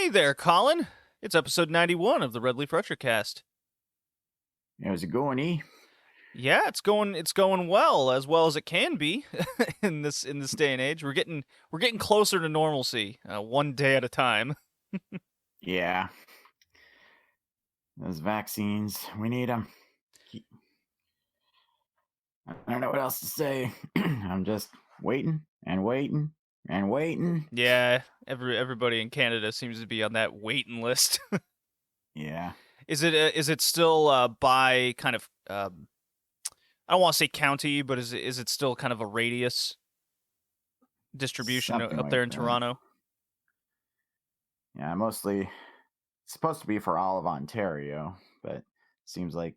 Hey there, Colin. It's episode 91 of the Red Leaf Retrocast. How's it going, E? Yeah, it's going well as it can be in this day and age. We're getting closer to normalcy, one day at a time. Yeah, those vaccines, we need them. I don't know what else to say. I'm just waiting and waiting and waiting. Yeah, everybody in Canada seems to be on that waiting list. Yeah. Is it still by kind of I don't want to say county, but is it still kind of a radius distribution Something up like there in that. Toronto? Yeah, mostly it's supposed to be for all of Ontario, but seems like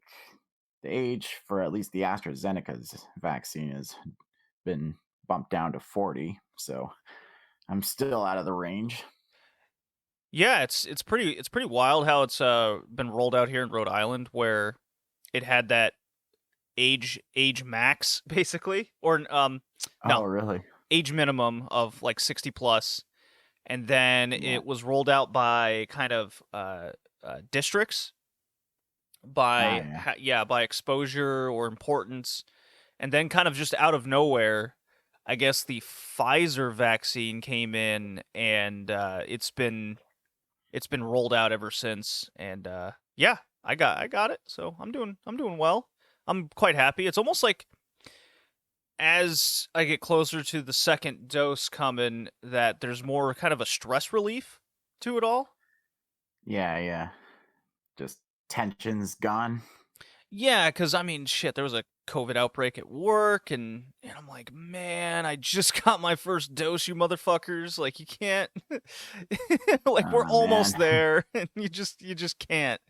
the age for at least the AstraZeneca's vaccine has been bumped down to 40, so I'm still out of the range. Yeah, it's pretty wild how it's been rolled out here in Rhode Island, where it had that age max basically, or Oh, no, really? age minimum of like 60 plus, and then Yeah. it was rolled out by kind of districts Ah, by yeah. by exposure or importance, and then kind of just out of nowhere, I guess the Pfizer vaccine came in, and it's been rolled out ever since, and yeah, I got it, so I'm doing well. I'm quite happy. It's almost like as I get closer to the second dose coming, that there's more kind of a stress relief to it all. Yeah. Just tensions gone. Yeah, because I mean, shit, there was a COVID outbreak at work, and I'm like, man, I just got my first dose, you motherfuckers. Like, you can't, like, we're Oh, man. almost there, and you just can't.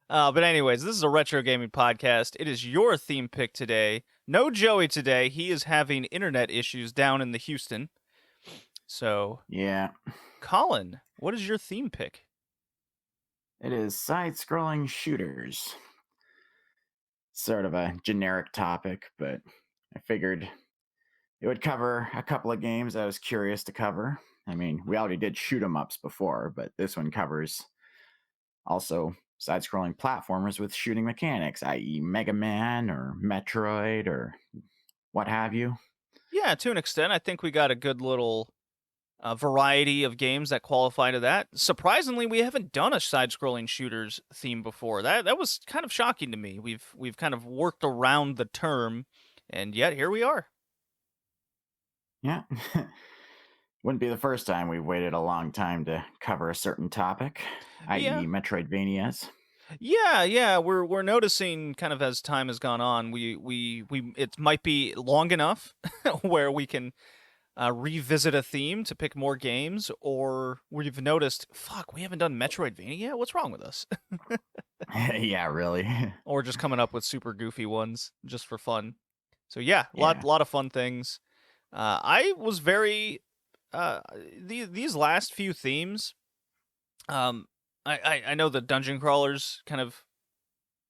But anyways, this is a retro gaming podcast. It is your theme pick today. No Joey today. He is having internet issues down in the Houston. So, Yeah. Colin, what is your theme pick? It is side-scrolling shooters. Sort of a generic topic, but I figured it would cover a couple of games I was curious to cover. I mean, we already did shoot 'em ups before, but this one covers also side-scrolling platformers with shooting mechanics, i.e., Mega Man or Metroid or what have you. Yeah, to an extent, I think we got a good little variety of games that qualify to that. Surprisingly, we haven't done a side-scrolling shooters theme before. That was kind of shocking to me. We've kind of worked around the term, and yet here we are. Yeah. Wouldn't be the first time we've waited a long time to cover a certain topic, Yeah, i.e., Metroidvanias. yeah. We're noticing kind of as time has gone on, we it might be long enough where we can revisit a theme to pick more games, or we've noticed, fuck, we haven't done Metroidvania yet. What's wrong with us? Yeah, really. Or just coming up with super goofy ones just for fun. So yeah, Yeah. lot of fun things. I was very uh these last few themes. Um, I know the dungeon crawlers kind of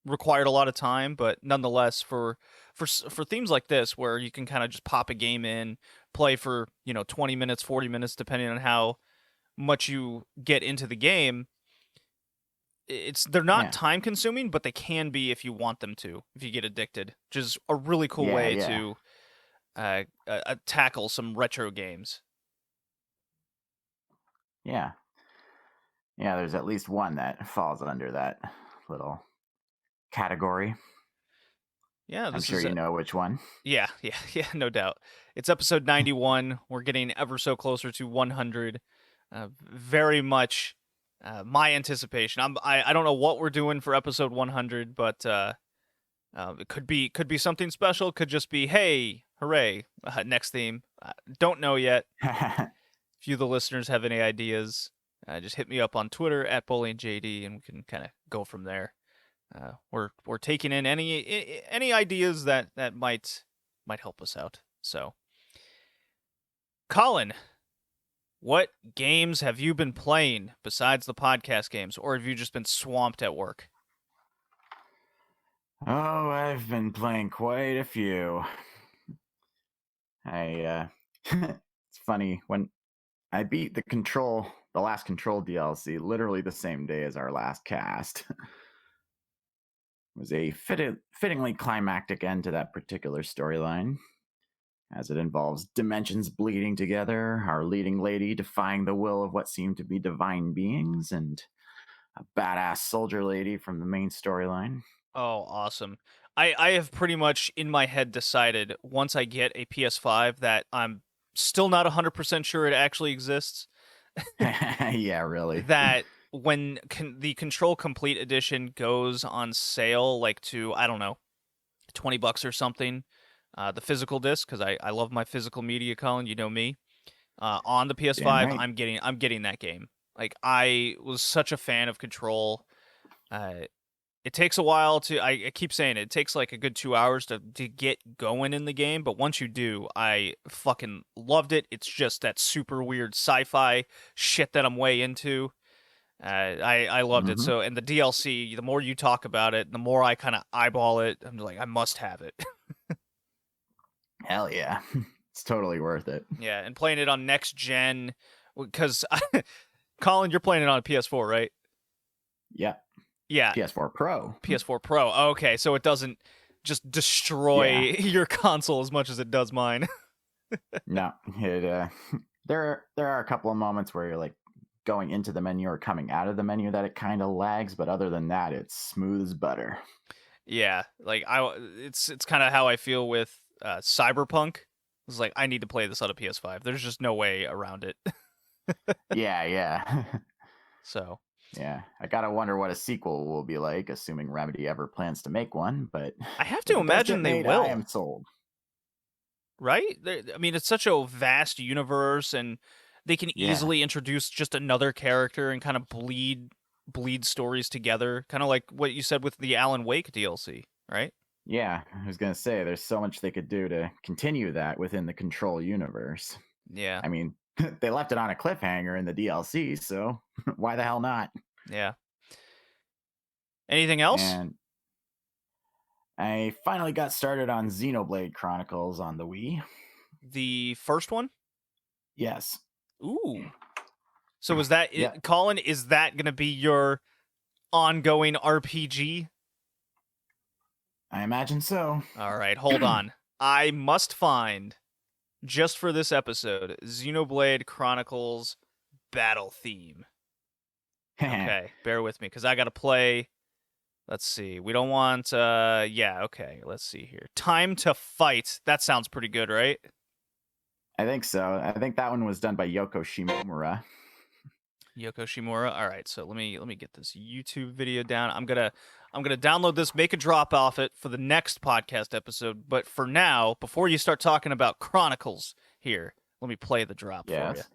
required a lot of time, but nonetheless, for themes like this where you can kind of just pop a game in, play for 20 minutes, 40 minutes, depending on how much you get into the game. They're not Yeah. time consuming, but they can be if you want them to, if you get addicted, which is a really cool Yeah, way yeah. to tackle some retro games. Yeah. Yeah, there's at least one that falls under that little category. Yeah, I'm this sure is you a know which one. yeah, no doubt. It's episode 91. We're getting ever so closer to 100. Very much my anticipation. I don't know what we're doing for episode 100, but it could be something special. Could just be, hey, hooray, next theme. Don't know yet. If you, the listeners, have any ideas, just hit me up on Twitter at BowlingJD, and we can kind of go from there. We're taking in any ideas that might help us out. So, Colin, what games have you been playing besides the podcast games, or have you just been swamped at work? Oh, I've been playing quite a few. It's funny when I beat the Control the last Control DLC literally the same day as our last cast. It was a fittingly climactic end to that particular storyline, as it involves dimensions bleeding together, our leading lady defying the will of what seemed to be divine beings, and a badass soldier lady from the main storyline. Oh, awesome. I have pretty much in my head decided once I get a PS5 that I'm still not 100% sure it actually exists. Yeah, really. That when the Control Complete Edition goes on sale, like to, I don't know, $20 or something, the physical disc, because I love my physical media, Colin, you know me. On the Damn PS5, right. I'm getting that game. Like, I was such a fan of Control. Uh, it takes a while to. I keep saying it takes like a good 2 hours to get going in the game, but once you do, I fucking loved it. It's just that super weird sci-fi shit that I'm way into. I loved it. Mm-hmm. So, and the DLC, the more you talk about it, the more I kind of eyeball it. I'm like, I must have it. Hell yeah. It's totally worth it. Yeah, and playing it on next gen, because Colin, you're playing it on a PS4, right? Yeah. Yeah, PS4 Pro. PS4 Pro. Okay, so it doesn't just destroy your console as much as it does mine. No, it there are a couple of moments where you're like going into the menu or coming out of the menu that it kind of lags, but other than that, it's smooth as butter. Yeah, like it's kind of how I feel with Cyberpunk. It's like I need to play this on a PS5. There's just no way around it. Yeah. So Yeah, I gotta wonder what a sequel will be like, assuming Remedy ever plans to make one. But I have if to it does imagine get they made, I will, am sold. right? I mean, it's such a vast universe, and they can Yeah, easily introduce just another character and kind of bleed stories together, kind of like what you said with the Alan Wake DLC, right? yeah. I was gonna say there's so much they could do to continue that within the Control universe. Yeah, I mean, they left it on a cliffhanger in the DLC, so why the hell not? yeah. Anything else? And I finally got started on Xenoblade Chronicles on the Wii. The first one? Yes. Ooh. So is that Yeah, it, Colin? Is that going to be your ongoing RPG? I imagine so. All right, hold on. I must find, just for this episode, Xenoblade Chronicles battle theme. Okay, bear with me because I got to play. Let's see. We don't want. Yeah. Okay. Let's see here. Time to fight. That sounds pretty good, right? I think so. I think that one was done by Yoko Shimomura. Yoko Shimura. All right, so let me get this YouTube video down. I'm gonna download this, make a drop off it for the next podcast episode. But for now, before you start talking about Chronicles here, let me play the drop for you. Yes.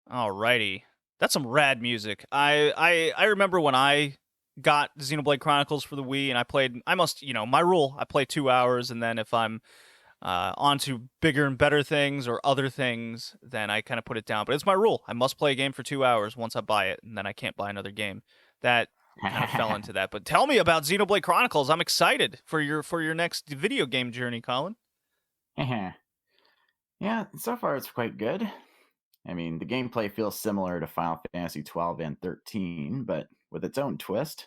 Alrighty, that's some rad music. I remember when I got Xenoblade Chronicles for the Wii, and I played. I must, my rule. I play 2 hours, and then if I'm on to bigger and better things or other things, then I kind of put it down. But it's my rule. I must play a game for 2 hours once I buy it, and then I can't buy another game. That kind of fell into that. But tell me about Xenoblade Chronicles. I'm excited for your next video game journey, Colin. Yeah, so far it's quite good. I mean, the gameplay feels similar to Final Fantasy 12 and 13, but with its own twist.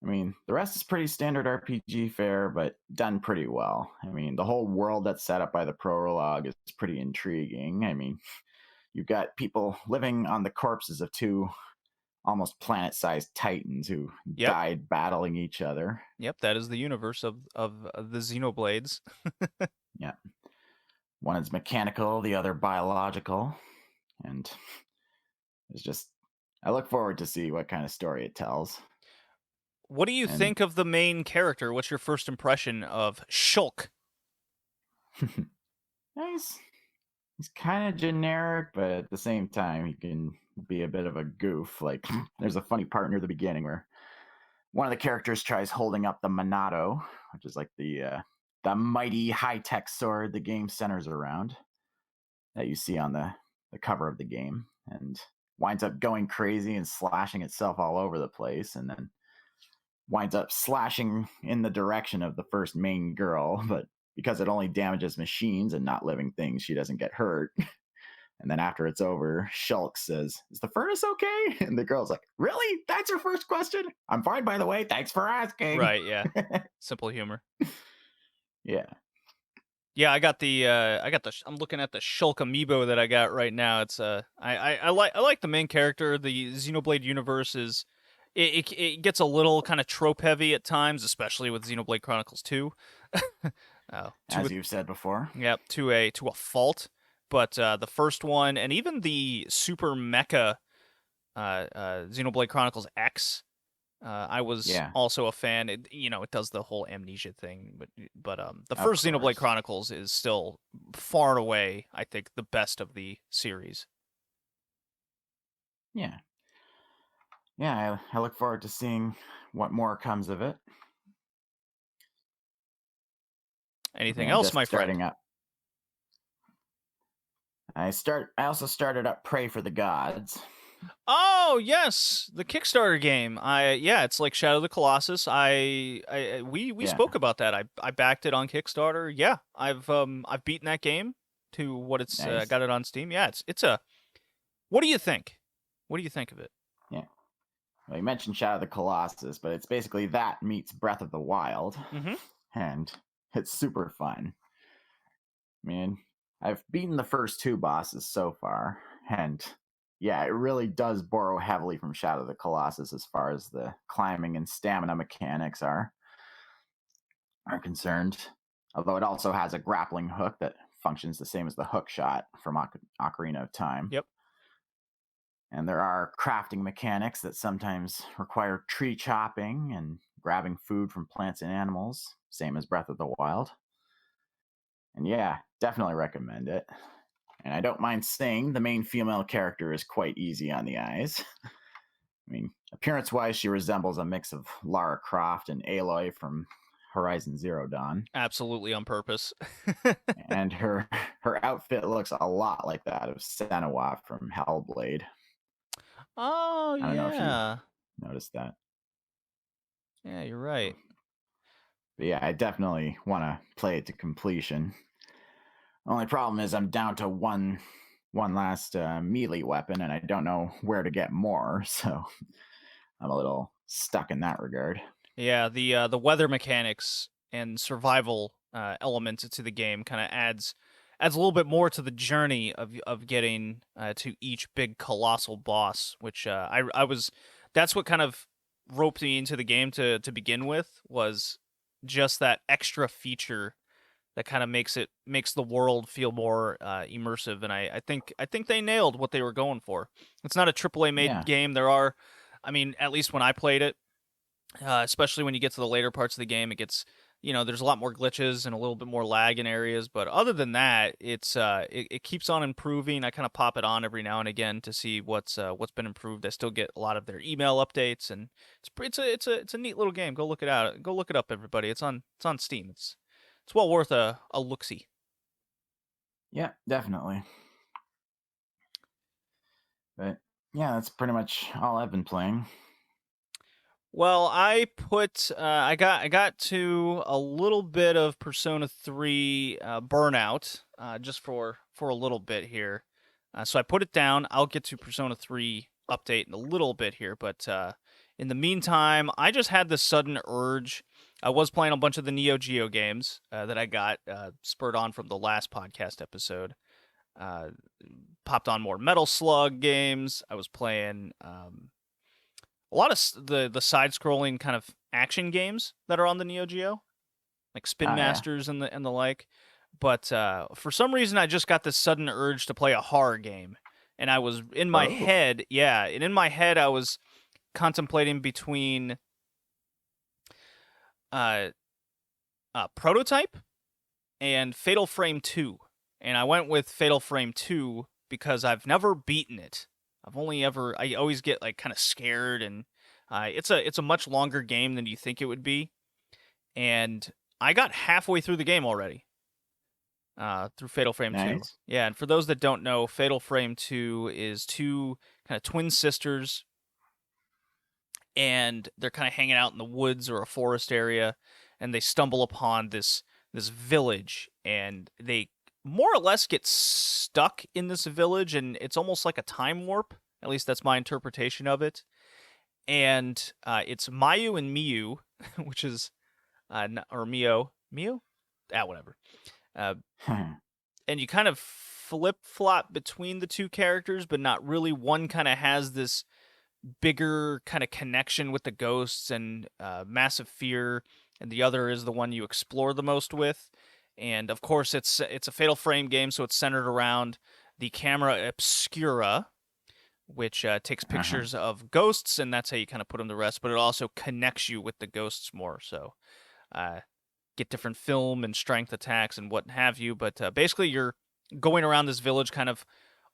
I mean, the rest is pretty standard RPG fare, but done pretty well. I mean, the whole world that's set up by the prologue is pretty intriguing. I mean, you've got people living on the corpses of two almost planet-sized titans who Yep. died battling each other. Yep, that is the universe of the Xenoblades. Yeah. One is mechanical, the other biological. And it's just, I look forward to see what kind of story it tells. What do you And think of the main character? What's your first impression of Shulk? he's kind of generic, but at the same time, he can be a bit of a goof. Like, there's a funny part near the beginning where one of the characters tries holding up the Minato, which is like the mighty high-tech sword the game centers around that you see on the cover of the game. And winds up going crazy and slashing itself all over the place, and then winds up slashing in the direction of the first main girl, but because it only damages machines and not living things, she doesn't get hurt. And then after it's over, Shulk says, "Is the furnace okay?" And the girl's like, "Really? That's your first question? I'm fine, by the way. Thanks for asking." Right, yeah. Simple humor. Yeah. Yeah, I got the I'm looking at the Shulk amiibo that I got right now. It's I like the main character. The Xenoblade universe is it gets a little kind of trope heavy at times, especially with Xenoblade Chronicles 2. Oh, As you've said before. yep, to a fault. But the first one and even the Super Mecha Xenoblade Chronicles X, I was Yeah, also a fan. It does the whole amnesia thing, but the of first Xenoblade course. Chronicles is still far and away, I think, the best of the series. Yeah. Yeah, I look forward to seeing what more comes of it. Anything Yeah, else, my just friend? starting up. I also started up Pray for the Gods. Oh yes, the Kickstarter game. It's like Shadow of the Colossus. We Yeah, spoke about that. I backed it on Kickstarter. Yeah, I've beaten that game to what it's nice. got it on Steam. Yeah, it's a. What do you think? What do you think of it? Yeah. Well, you mentioned Shadow of the Colossus, but it's basically that meets Breath of the Wild, Mm-hmm. and it's super fun. I mean, I've beaten the first two bosses so far, and yeah, it really does borrow heavily from Shadow of the Colossus as far as the climbing and stamina mechanics are concerned. Although it also has a grappling hook that functions the same as the hook shot from Ocarina of Time. Yep. And there are crafting mechanics that sometimes require tree chopping and grabbing food from plants and animals, same as Breath of the Wild. And yeah, definitely recommend it. And I don't mind saying the main female character is quite easy on the eyes. I mean, appearance wise, she resembles a mix of Lara Croft and Aloy from Horizon Zero Dawn. Absolutely on purpose. And her outfit looks a lot like that of Senua from Hellblade. Oh I don't know if you yeah. noticed that. Yeah, you're right. But yeah, I definitely want to play it to completion. Only problem is I'm down to one last melee weapon, and I don't know where to get more, so I'm a little stuck in that regard. Yeah, the weather mechanics and survival elements to the game kind of adds a little bit more to the journey of getting to each big colossal boss, which I was that's what kind of roped me into the game to begin with, was just that extra feature that kind of makes the world feel more immersive, and I think they nailed what they were going for. It's not a AAA made Yeah, game. There are, I mean, at least when I played it, especially when you get to the later parts of the game, it gets, there's a lot more glitches and a little bit more lag in areas. But other than that, it keeps on improving. I kind of pop it on every now and again to see what's been improved. I still get a lot of their email updates, and it's a neat little game. Go look it out. Go look it up, everybody. It's on Steam. It's well worth a look see. yeah, definitely. But yeah, that's pretty much all I've been playing. Well, I got to a little bit of Persona 3 burnout just for a little bit here. So I put it down. I'll get to Persona 3 update in a little bit here, but in the meantime, I just had this sudden urge. I was playing a bunch of the Neo Geo games that I got spurred on from the last podcast episode. Uh, Popped on more Metal Slug games. I was playing a lot of the side scrolling kind of action games that are on the Neo Geo, like Spin Oh yeah. Masters and the like. But for some reason, I just got this sudden urge to play a horror game, and I was in my Oh. head, yeah, and in my head, I was contemplating between uh, Prototype and Fatal Frame 2, and I went with Fatal Frame 2 because I've never beaten it. I always get like kind of scared, and it's a much longer game than you think it would be, and I got halfway through the game already. through Fatal Frame 2. Nice. Yeah, and for those that don't know, Fatal Frame 2 is two kind of twin sisters, and they're kind of hanging out in the woods or a forest area, and they stumble upon this village, and they more or less get stuck in this village, and it's almost like a time warp. At least that's my interpretation of it. And it's Mayu and Miyu, which is or Mio, whatever. Uh, and you kind of flip flop between the two characters, but not really. One kind of has this bigger kind of connection with the ghosts and massive fear, and the other is the one you explore the most with. And of course, it's a Fatal Frame game, so it's centered around the camera obscura, which takes pictures of ghosts, and that's how you kind of put them to rest. But it also connects you with the ghosts more, so get different film and strength attacks and what have you. But basically, you're going around this village, kind of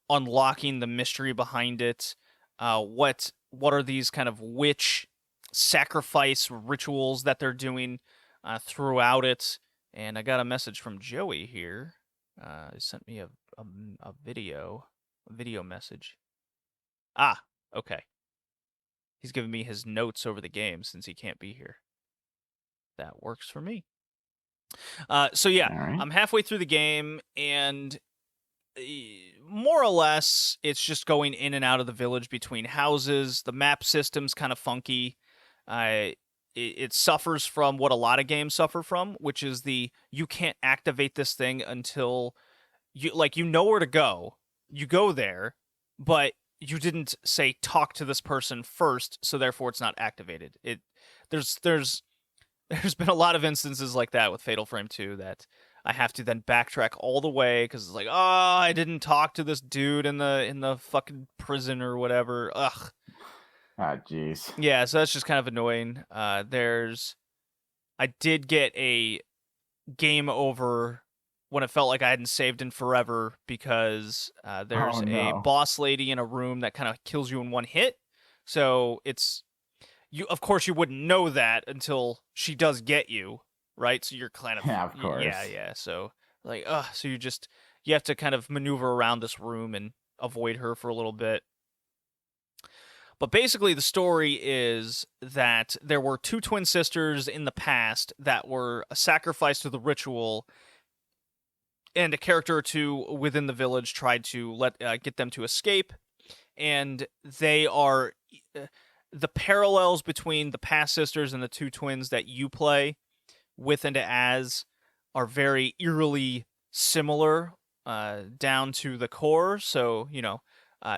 unlocking the mystery behind it. What are these kind of witch sacrifice rituals that they're doing throughout it? And I got a message from Joey here. He sent me a video message. Ah, okay. He's giving me his notes over the game since he can't be here. That works for me. So yeah, right. I'm halfway through the game, and more or less, it's just going in and out of the village between houses. The map system's kind of funky. It suffers from what a lot of games suffer from, which is you can't activate this thing until you know where to go. You go there, but you didn't say talk to this person first, so therefore it's not activated. There's been a lot of instances like that with Fatal Frame 2 that I have to then backtrack all the way because it's like, oh, I didn't talk to this dude in the fucking prison or whatever. Ugh. Ah, jeez. Yeah, so that's just kind of annoying. I did get a game over when it felt like I hadn't saved in forever because there's a boss lady in a room that kind of kills you in one hit. So of course you wouldn't know that until she does get you, right? So you're kind of of course. Yeah. So so you have to kind of maneuver around this room and avoid her for a little bit. But basically, the story is that there were two twin sisters in the past that were sacrificed to the ritual, and a character or two within the village tried to get them to escape. And they are the parallels between the past sisters and the two twins that you play with and as are very eerily similar down to the core. So,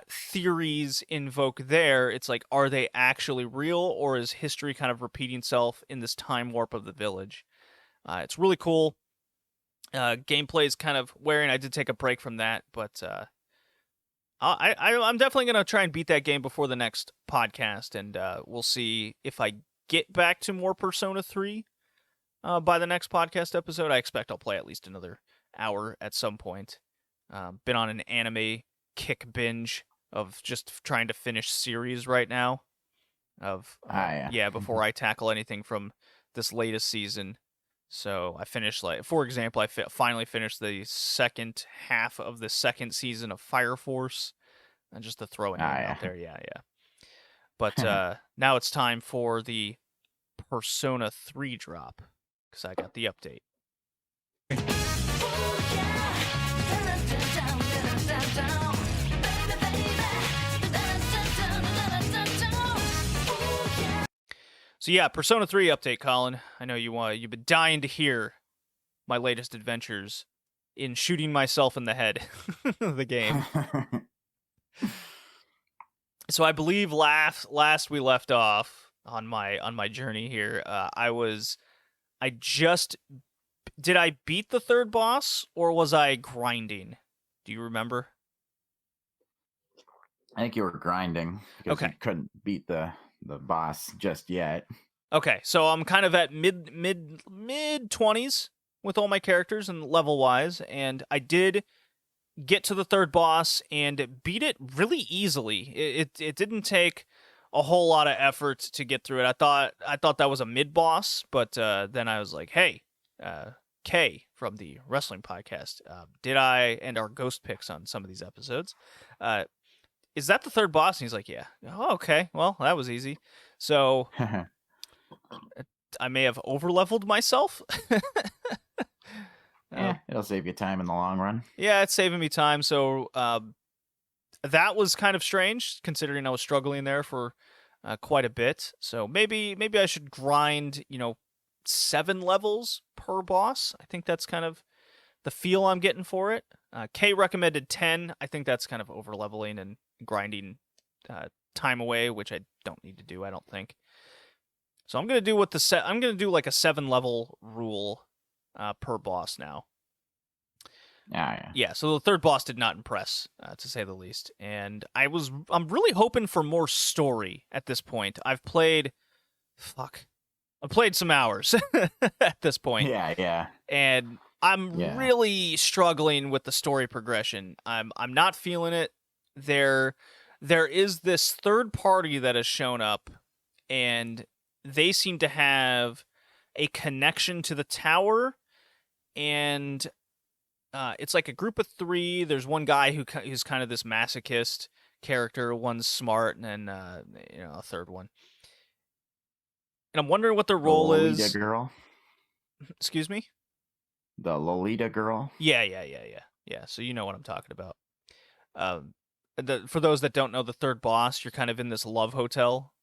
theories invoke there. It's like, are they actually real, or is history kind of repeating itself in this time warp of the village? It's really cool. Gameplay is kind of wearing. I did take a break from that, but I'm definitely going to try and beat that game before the next podcast, and we'll see if I get back to more Persona 3 by the next podcast episode. I expect I'll play at least another hour at some point. Been on an anime kick binge of just trying to finish series right now. Before I tackle anything from this latest season. So I finished, for example, I finally finished the second half of the second season of Fire Force. And just to throw it out there, yeah. But now it's time for the Persona 3 drop, because I got the update. So yeah, Persona 3 update, Colin. I know you've been dying to hear my latest adventures in shooting myself in the head of the game. So I believe last we left off on my journey here, did I beat the third boss, or was I grinding? Do you remember? I think you were grinding because you couldn't beat the boss just yet. Okay, so I'm kind of at mid 20s with all my characters and level wise, and I did get to the third boss and beat it really easily. It didn't take a whole lot of effort to get through it. I thought that was a mid boss, but then I was like, hey, Kay from the wrestling podcast. Did I and our ghost picks on some of these episodes? Is that the third boss? And he's like, yeah. Oh, okay. Well, that was easy. So I may have over-leveled myself. It'll save you time in the long run. Yeah, it's saving me time. So that was kind of strange, considering I was struggling there for quite a bit. So maybe I should grind, 7 levels per boss. I think that's kind of the feel I'm getting for it. Kay recommended 10. I think that's kind of over-leveling and grinding time away, which I don't need to do, I don't think. So I'm gonna do I'm gonna do like a 7-level rule per boss now. Yeah, so the third boss did not impress, to say the least. And I'm really hoping for more story at this point. I've played some hours at this point. Yeah. And I'm really struggling with the story progression. I'm not feeling it. There is this third party that has shown up, and they seem to have a connection to the tower, and it's like a group of 3. There's one guy who's kind of this masochist character. One's smart, and then a third one. And I'm wondering what their role is. Lolita girl. Excuse me? The Lolita girl. Yeah. So you know what I'm talking about. For those that don't know, the third boss, you're kind of in this love hotel.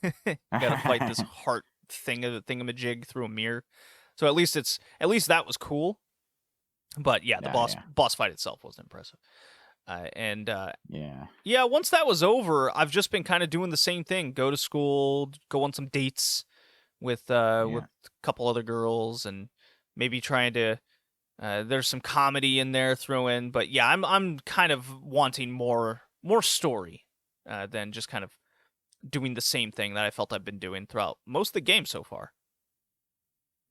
You gotta fight this heart thingamajig through a mirror. So at least that was cool. But yeah, the boss fight itself wasn't impressive. Once that was over, I've just been kind of doing the same thing. Go to school, go on some dates with a couple other girls, and maybe trying to there's some comedy in there throw in. But yeah, I'm kind of wanting more story than just kind of doing the same thing that I felt I've been doing throughout most of the game so far.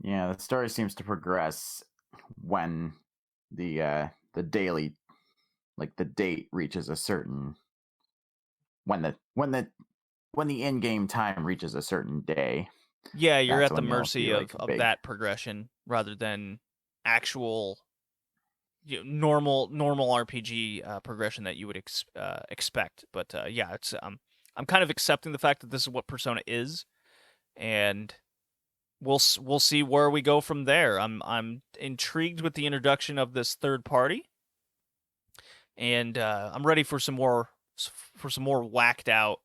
Yeah, the story seems to progress when the daily, like the date reaches a certain, when the in-game time reaches a certain day. Yeah, you're at the mercy of that progression rather than actual normal RPG progression that you would expect. But it's I'm kind of accepting the fact that this is what Persona is, and we'll see where we go from there. I'm intrigued with the introduction of this third party, and I'm ready for some more whacked out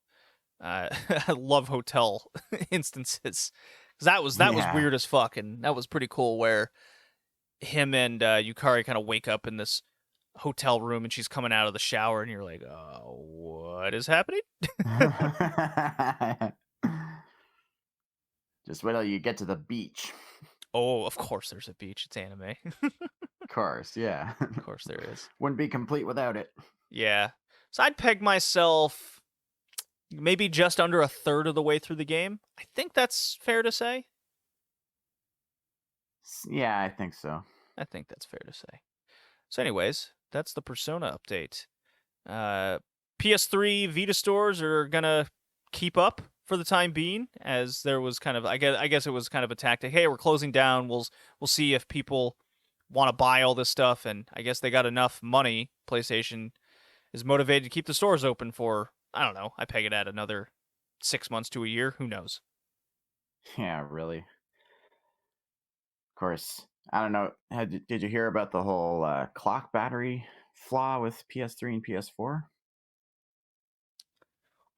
love hotel instances. That was weird as fuck, and that was pretty cool. Where him and Yukari kind of wake up in this hotel room, and she's coming out of the shower, and you're like, what is happening? Just wait till you get to the beach. Oh, of course there's a beach. It's anime. Of course, yeah. Of course there is. Wouldn't be complete without it. Yeah. So I'd peg myself maybe just under a third of the way through the game. I think that's fair to say. Yeah, I think so. I think that's fair to say. So anyways, that's the Persona update. PS3 Vita stores are gonna keep up for the time being, as there was kind of, I guess it was kind of a tactic. Hey, we're closing down. We'll see if people want to buy all this stuff, and I guess they got enough money. PlayStation is motivated to keep the stores open for, I don't know, I peg it at another 6 months to a year. Who knows? Yeah, really. Of course, I don't know. Did you hear about the whole clock battery flaw with PS3 and PS4?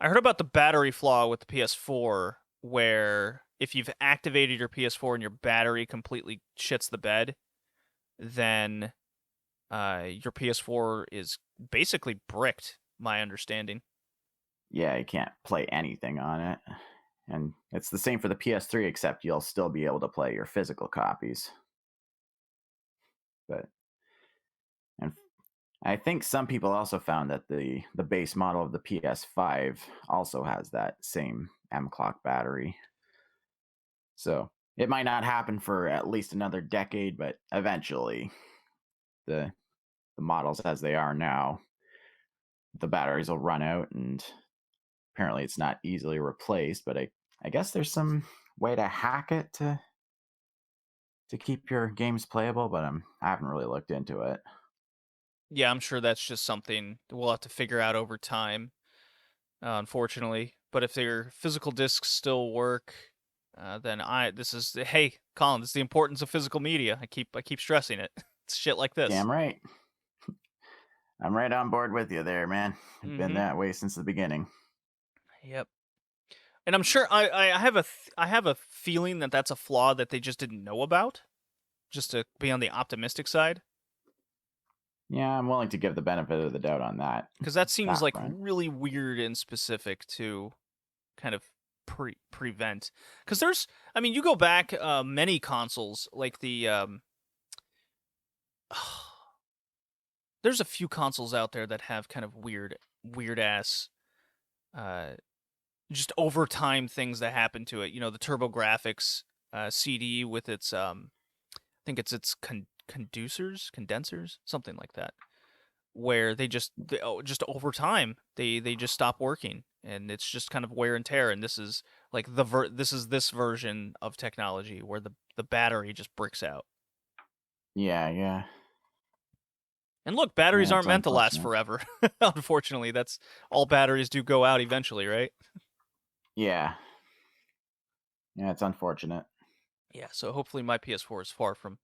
I heard about the battery flaw with the PS4, where if you've activated your PS4 and your battery completely shits the bed, then your PS4 is basically bricked, my understanding. Yeah, you can't play anything on it. And it's the same for the PS3, except you'll still be able to play your physical copies. And I think some people also found that the base model of the PS5 also has that same M-clock battery. So it might not happen for at least another decade, but eventually the models as they are now, the batteries will run out, and apparently it's not easily replaced, but I guess there's some way to hack it to to keep your games playable, but I haven't really looked into it. Yeah, I'm sure that's just something that we'll have to figure out over time, unfortunately. But if their physical discs still work, then hey, Colin, this is the importance of physical media. I keep stressing it. It's shit like this. Damn right. I'm right on board with you there, man. I've been Mm-hmm. that way since the beginning. Yep. And I'm sure I have a feeling that that's a flaw that they just didn't know about. Just to be on the optimistic side, Yeah, I'm willing to give the benefit of the doubt on that because that seems that like front. really weird and specific to kind of prevent. Because I mean, you go back many consoles like there's a few consoles out there that have kind of weird ass uh, just over time things that happen to it. You know, the TurboGrafx CD with its I think it's condensers, something like that, where just over time they just stop working, and it's just kind of wear and tear. And this is like this version of technology where the battery just bricks out. Yeah. And look, batteries Yeah, aren't it's meant to last unfortunate. forever. Unfortunately, that's all batteries do go out eventually, right? Yeah. Yeah, it's unfortunate. Yeah, so hopefully my PS4 is far from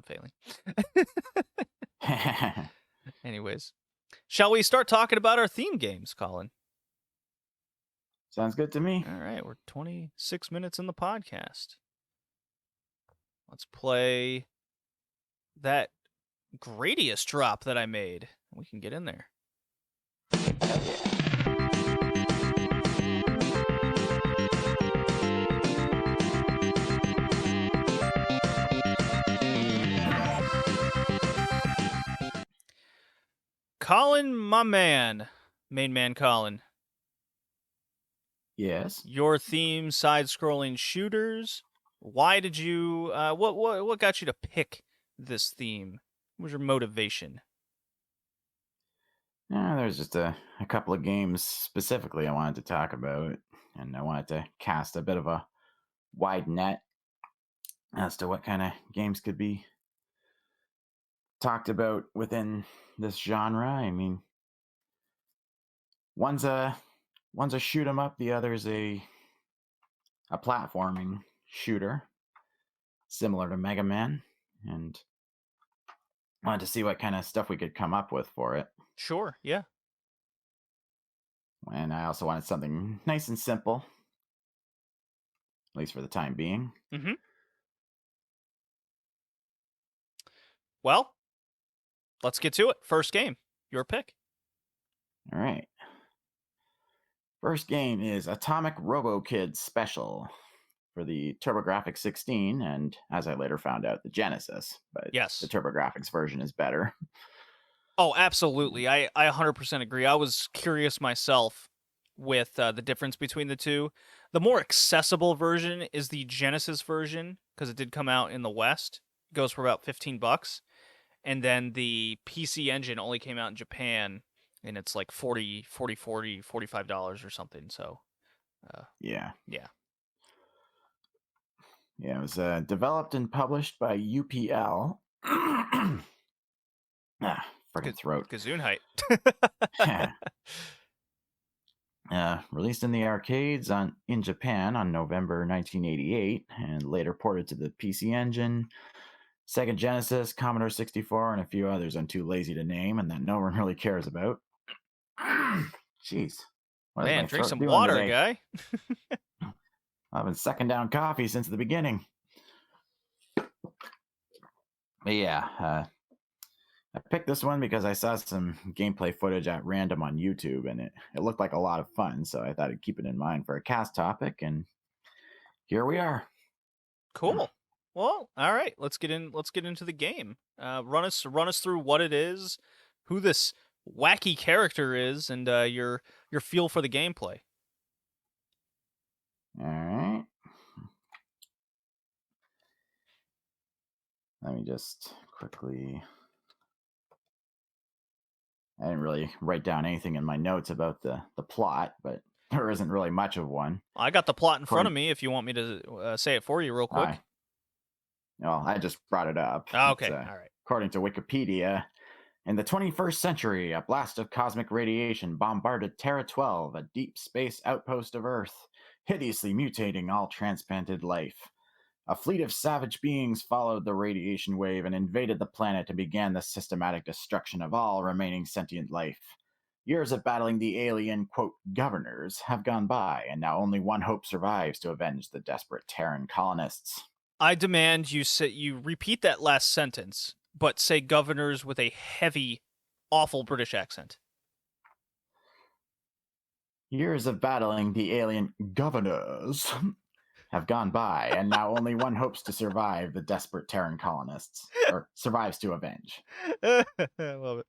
failing. Anyways, shall we start talking about our theme games, Colin? Sounds good to me. All right, we're 26 minutes in the podcast. Let's play that Gradius drop that I made. We can get in there. Hell yeah. Colin, my man, main man Colin, Yes. your theme side-scrolling shooters. Why did you? What got you to pick this theme? What was your motivation? Yeah, there's just a couple of games specifically I wanted to talk about, and I wanted to cast a bit of a wide net as to what kind of games could be talked about within this genre. I mean, one's a shoot 'em up, the other's a platforming shooter, similar to Mega Man, and wanted to see what kind of stuff we could come up with for it. Sure, yeah. And I also wanted something nice and simple, at least for the time being. Mm-hmm. Well, let's get to it. First game, your pick. All right. First game is Atomic Robo-Kid Special for the TurboGrafx 16, and as I later found out, the Genesis. But Yes. the TurboGrafx version is better. Oh, absolutely. I 100% agree. I was curious myself with the difference between the two. The more accessible version is the Genesis version because it did come out in the West. It goes for about $15. And then the PC Engine only came out in Japan, and it's like $45 or something. So, Yeah. yeah. Yeah, it was developed and published by UPL. Friggin' throat. Gesundheit. Released in the arcades in Japan on November 1988, and later ported to the PC Engine, Sega Genesis, Commodore 64, and a few others I'm too lazy to name and that no one really cares about. Jeez. What is Man, my drink throat some doing water, today? guy. I've been sucking down coffee since the beginning. But yeah, I picked this one because I saw some gameplay footage at random on YouTube, and it looked like a lot of fun, so I thought I'd keep it in mind for a cast topic, and here we are. Cool. Well, all right. Let's get into the game. Run us through what it is, who this wacky character is, and your feel for the gameplay. All right. Let me just quickly. I didn't really write down anything in my notes about the plot, but there isn't really much of one. I got the plot in front of me. If you want me to say it for you, real quick. Well, I just brought it up. Oh, It's okay, all right. according to Wikipedia. In the 21st century, a blast of cosmic radiation bombarded Terra 12, a deep space outpost of Earth, hideously mutating all transplanted life. A fleet of savage beings followed the radiation wave and invaded the planet and began the systematic destruction of all remaining sentient life. Years of battling the alien, quote, governors have gone by, and now only one hope survives to avenge the desperate Terran colonists. I demand you repeat that last sentence, but say governors with a heavy, awful British accent. Years of battling the alien governors have gone by, and now only one hopes to survive the desperate Terran colonists, or survives to avenge. I love it.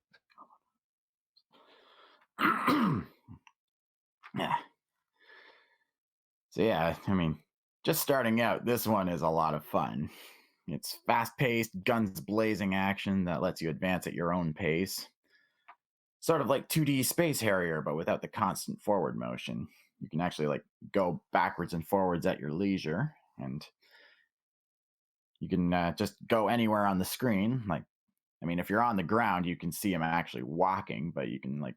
Yeah. So yeah, I mean, just starting out, this one is a lot of fun. It's fast-paced, guns blazing action that lets you advance at your own pace. Sort of like 2D Space Harrier, but without the constant forward motion. You can actually like go backwards and forwards at your leisure, and you can just go anywhere on the screen. Like, I mean, if you're on the ground, you can see him actually walking, but you can like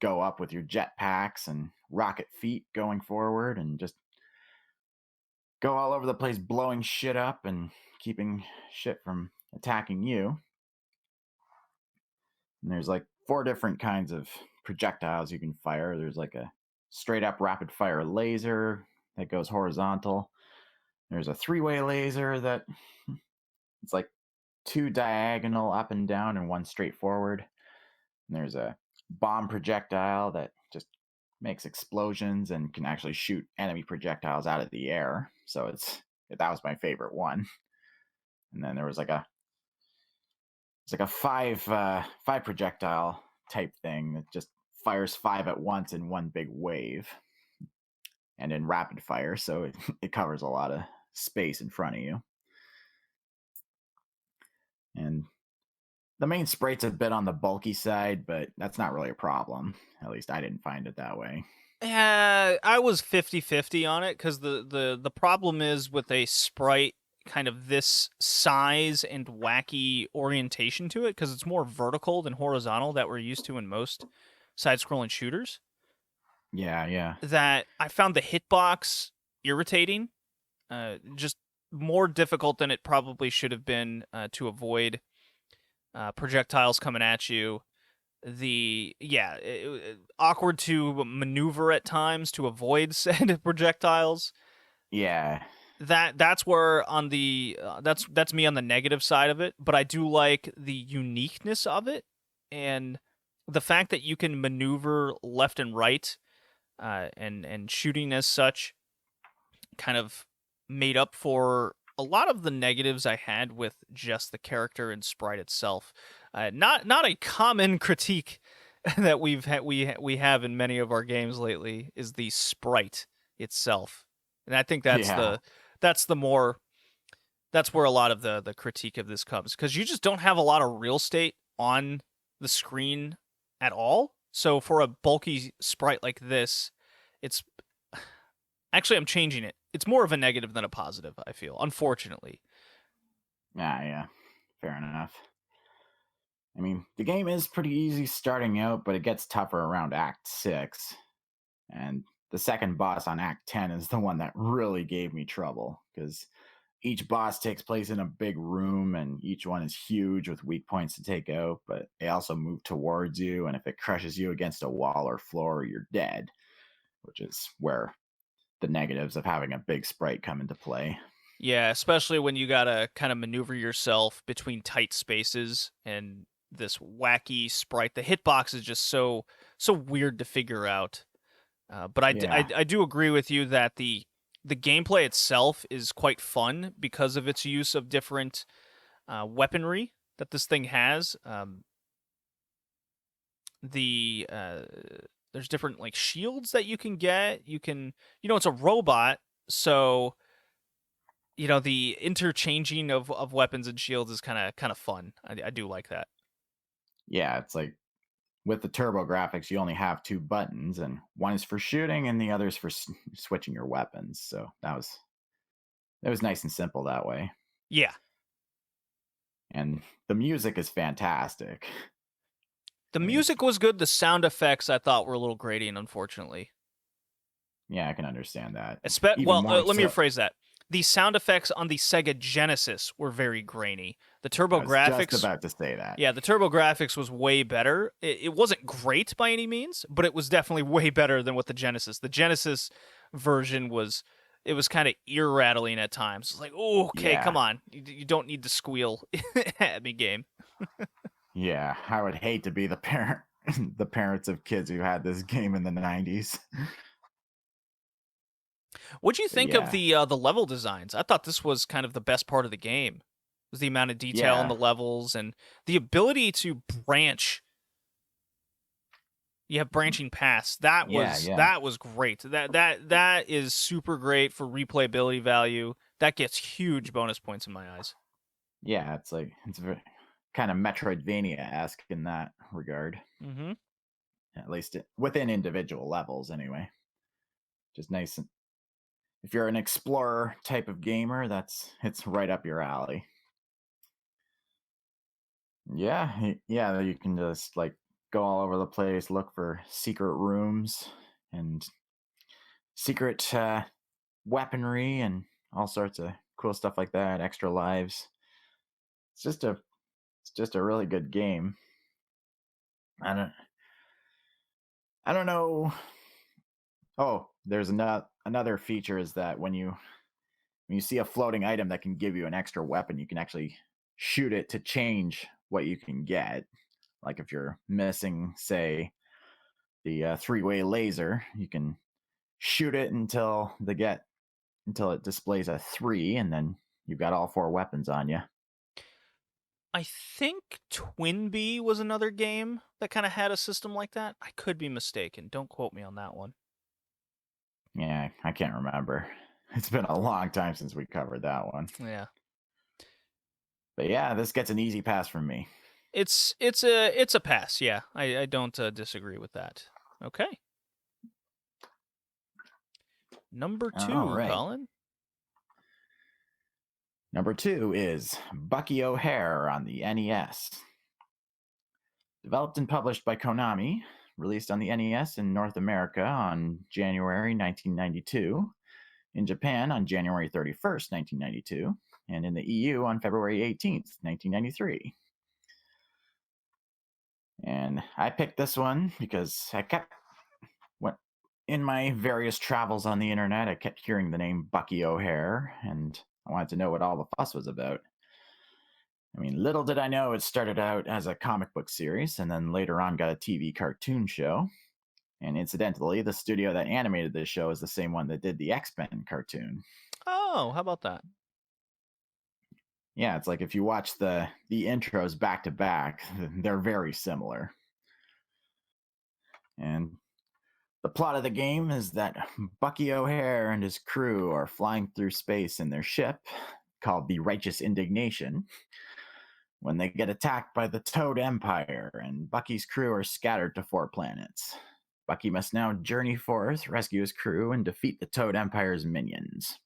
go up with your jetpacks and rocket feet going forward and just go all over the place blowing shit up and keeping shit from attacking you. And there's like 4 different kinds of projectiles you can fire. There's like a straight up rapid fire laser that goes horizontal. There's a 3-way laser that it's like 2 diagonal up and down and 1 straight forward. And there's a bomb projectile that just makes explosions and can actually shoot enemy projectiles out of the air. So that was my favorite one. And then there was like a it's like a 5 projectile type thing that just fires 5 at once in one big wave, and in rapid fire, so it covers a lot of space in front of you. And the main sprite's a bit on the bulky side, but that's not really a problem. At least I didn't find it that way. I was 50-50 on it because the problem is with a sprite kind of this size and wacky orientation to it, because it's more vertical than horizontal that we're used to in most side-scrolling shooters, Yeah. that I found the hitbox irritating, just more difficult than it probably should have been to avoid projectiles coming at you. Awkward to maneuver at times to avoid said projectiles. Yeah. That's where on the that's me on the negative side of it, but I do like the uniqueness of it and the fact that you can maneuver left and right, and shooting as such kind of made up for a lot of the negatives I had with just the character and sprite itself. Not a common critique that we have in many of our games lately is the sprite itself, and I think that's Yeah. that's where a lot of the critique of this comes, because you just don't have a lot of real estate on the screen at all. So for a bulky sprite like this, it's actually, I'm changing it. It's more of a negative than a positive, I feel, unfortunately. Yeah. Fair enough. I mean, the game is pretty easy starting out, but it gets tougher around Act 6. And the second boss on Act 10 is the one that really gave me trouble, because each boss takes place in a big room, and each one is huge with weak points to take out, but they also move towards you, and if it crushes you against a wall or floor, you're dead, which is where the negatives of having a big sprite come into play. Yeah, especially when you gotta kind of maneuver yourself between tight spaces and this wacky sprite. The hitbox is just so weird to figure out. But Yeah. I do agree with you that the gameplay itself is quite fun because of its use of different weaponry that this thing has. There's different like shields that you can get. It's a robot, so the interchanging of weapons and shields is kind of fun. I do like that. Yeah, it's like with the turbo graphics, you only have 2 buttons, and one is for shooting and the other is for switching your weapons. So that was nice and simple that way. Yeah, And the music is fantastic. The music was good. The sound effects I thought were a little grating, unfortunately. Yeah, I can understand that. Even Well, more let me so. rephrase that. The sound effects on the Sega Genesis were very grainy. The I Turbo was just Graphics, about to say that. yeah, the Turbo Graphics was way better. It wasn't great by any means, but it was definitely way better than what the Genesis. The Genesis version was, it was kind of ear rattling at times. It's like, oh, okay, come Yeah. on, you don't need to squeal at me, game. Yeah. I would hate to be the parent, the parents of kids who had this game in the 90s. What'd you But think of yeah. the level designs? I thought this was kind of the best part of the game. Was the amount of detail in Yeah. the levels and the ability to branch. You have branching paths. That Yeah. was Yeah. that was great. That is super great for replayability value. That gets huge bonus points in my eyes. Yeah. It's like, it's kind of Metroidvania esque in that regard, Mm-hmm. at least within individual levels, anyway. Just nice. If you're an explorer type of gamer, it's right up your alley. Yeah, yeah, you can just like go all over the place, look for secret rooms and secret weaponry and all sorts of cool stuff like that, extra lives. It's just a it's just a really good game. I don't I don't know. Oh, there's another feature is that when you see a floating item that can give you an extra weapon, you can actually shoot it to change what you can get. Like if you're missing, say, the three-way laser, you can shoot it until it displays a 3, and then you've got all 4 weapons on you. I think Twin Bee was another game that kind of had a system like that. I could be mistaken. Don't quote me on that one. Yeah, I can't remember. It's been a long time since we covered that one. Yeah. But yeah, this gets an easy pass from me. It's a pass. Yeah, I don't disagree with that. Okay, number All two, right. Colin. Number 2 is Bucky O'Hare on the NES. Developed and published by Konami, released on the NES in North America on January 1992, in Japan on January 31st, 1992, and in the EU on February 18th, 1993. And I picked this one because in my various travels on the internet, I kept hearing the name Bucky O'Hare, and I wanted to know what all the fuss was about. I mean, little did I know it started out as a comic book series and then later on got a TV cartoon show. And incidentally, the studio that animated this show is the same one that did the X-Men cartoon. Oh, how about that? Yeah, it's like if you watch the intros back to back, they're very similar. And the plot of the game is that Bucky O'Hare and his crew are flying through space in their ship called the Righteous Indignation when they get attacked by the Toad Empire, and Bucky's crew are scattered to 4 planets. Bucky must now journey forth, rescue his crew, and defeat the Toad Empire's minions.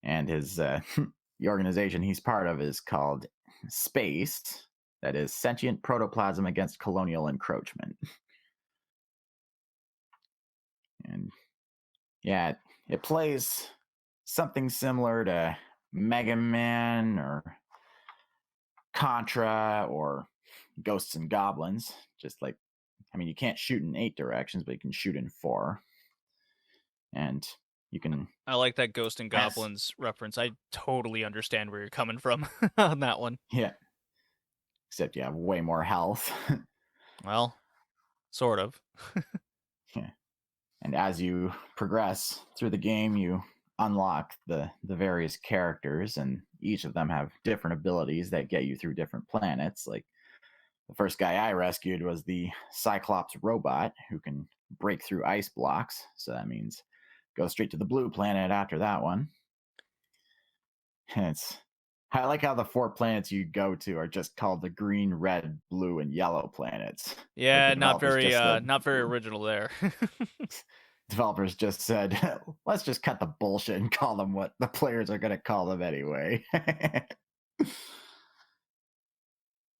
And his the organization he's part of is called Space, that is Sentient Protoplasm Against Colonial Encroachment. And yeah, it plays something similar to Mega Man or Contra or Ghosts and Goblins. Just like, I mean, you can't shoot in 8 directions, but you can shoot in 4. And you can. I like that Ghost and Goblins reference. I totally understand where you're coming from on that one. Yeah. Except you have way more health. Well, sort of. Yeah. And as you progress through the game, you unlock the various characters, and each of them have different abilities that get you through different planets. Like the first guy I rescued was the Cyclops robot, who can break through ice blocks. So that means go straight to the blue planet after that one. And I like how the 4 planets you go to are just called the green, red, blue, and yellow planets. Like Yeah, the developers just said, not very original there. developers just said, let's just cut the bullshit and call them what the players are going to call them anyway.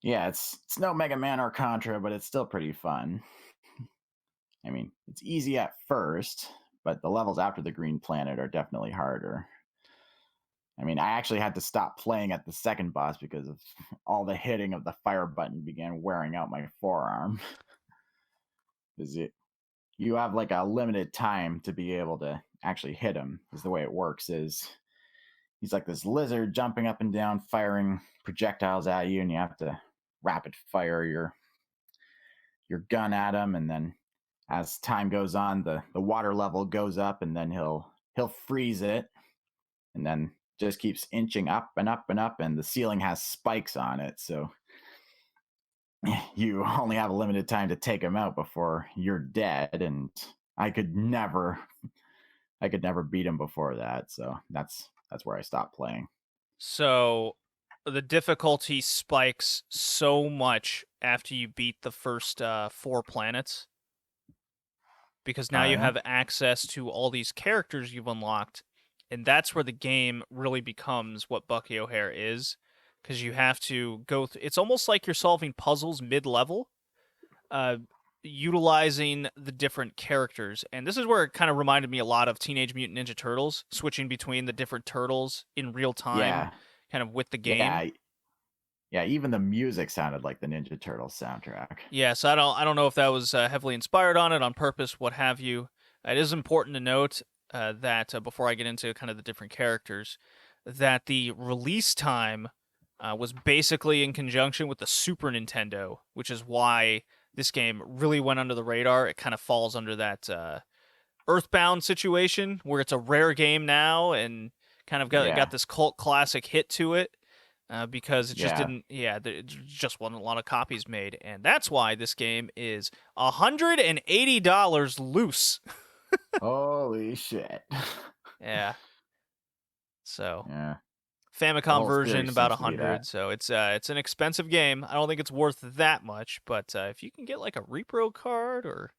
Yeah, it's no Mega Man or Contra, but it's still pretty fun. I mean, it's easy at first, but the levels after the Green Planet are definitely harder. I mean, I actually had to stop playing at the second boss because of all the hitting of the fire button began wearing out my forearm. Is it? You have like a limited time to be able to actually hit him. Is the way it works. Is he's like this lizard jumping up and down, firing projectiles at you, and you have to rapid fire your gun at him, and then as time goes on, the water level goes up, and then he'll freeze it, and then just keeps inching up and up and up, and the ceiling has spikes on it, so you only have a limited time to take him out before you're dead. And I could never beat him before that, so that's where I stopped playing. So the difficulty spikes so much after you beat the first 4 planets, because now you have access to all these characters you've unlocked, and that's where the game really becomes what Bucky O'Hare is, because you have to go it's almost like you're solving puzzles mid-level, utilizing the different characters. And this is where it kind of reminded me a lot of Teenage Mutant Ninja Turtles, switching between the different turtles in real time, kind of with the game. Yeah, even the music sounded like the Ninja Turtles soundtrack. Yeah, so I don't know if that was heavily inspired on it on purpose, what have you. It is important to note that before I get into kind of the different characters, that the release time was basically in conjunction with the Super Nintendo, which is why this game really went under the radar. It kind of falls under that Earthbound situation where it's a rare game now and kind of got this cult classic hit to it. Because it just didn't, it just wasn't a lot of copies made. And that's why this game is $180 loose. Holy shit. Yeah. So, yeah. Famicom version, about 100. So it's an expensive game. I don't think it's worth that much. But if you can get like a repro card or,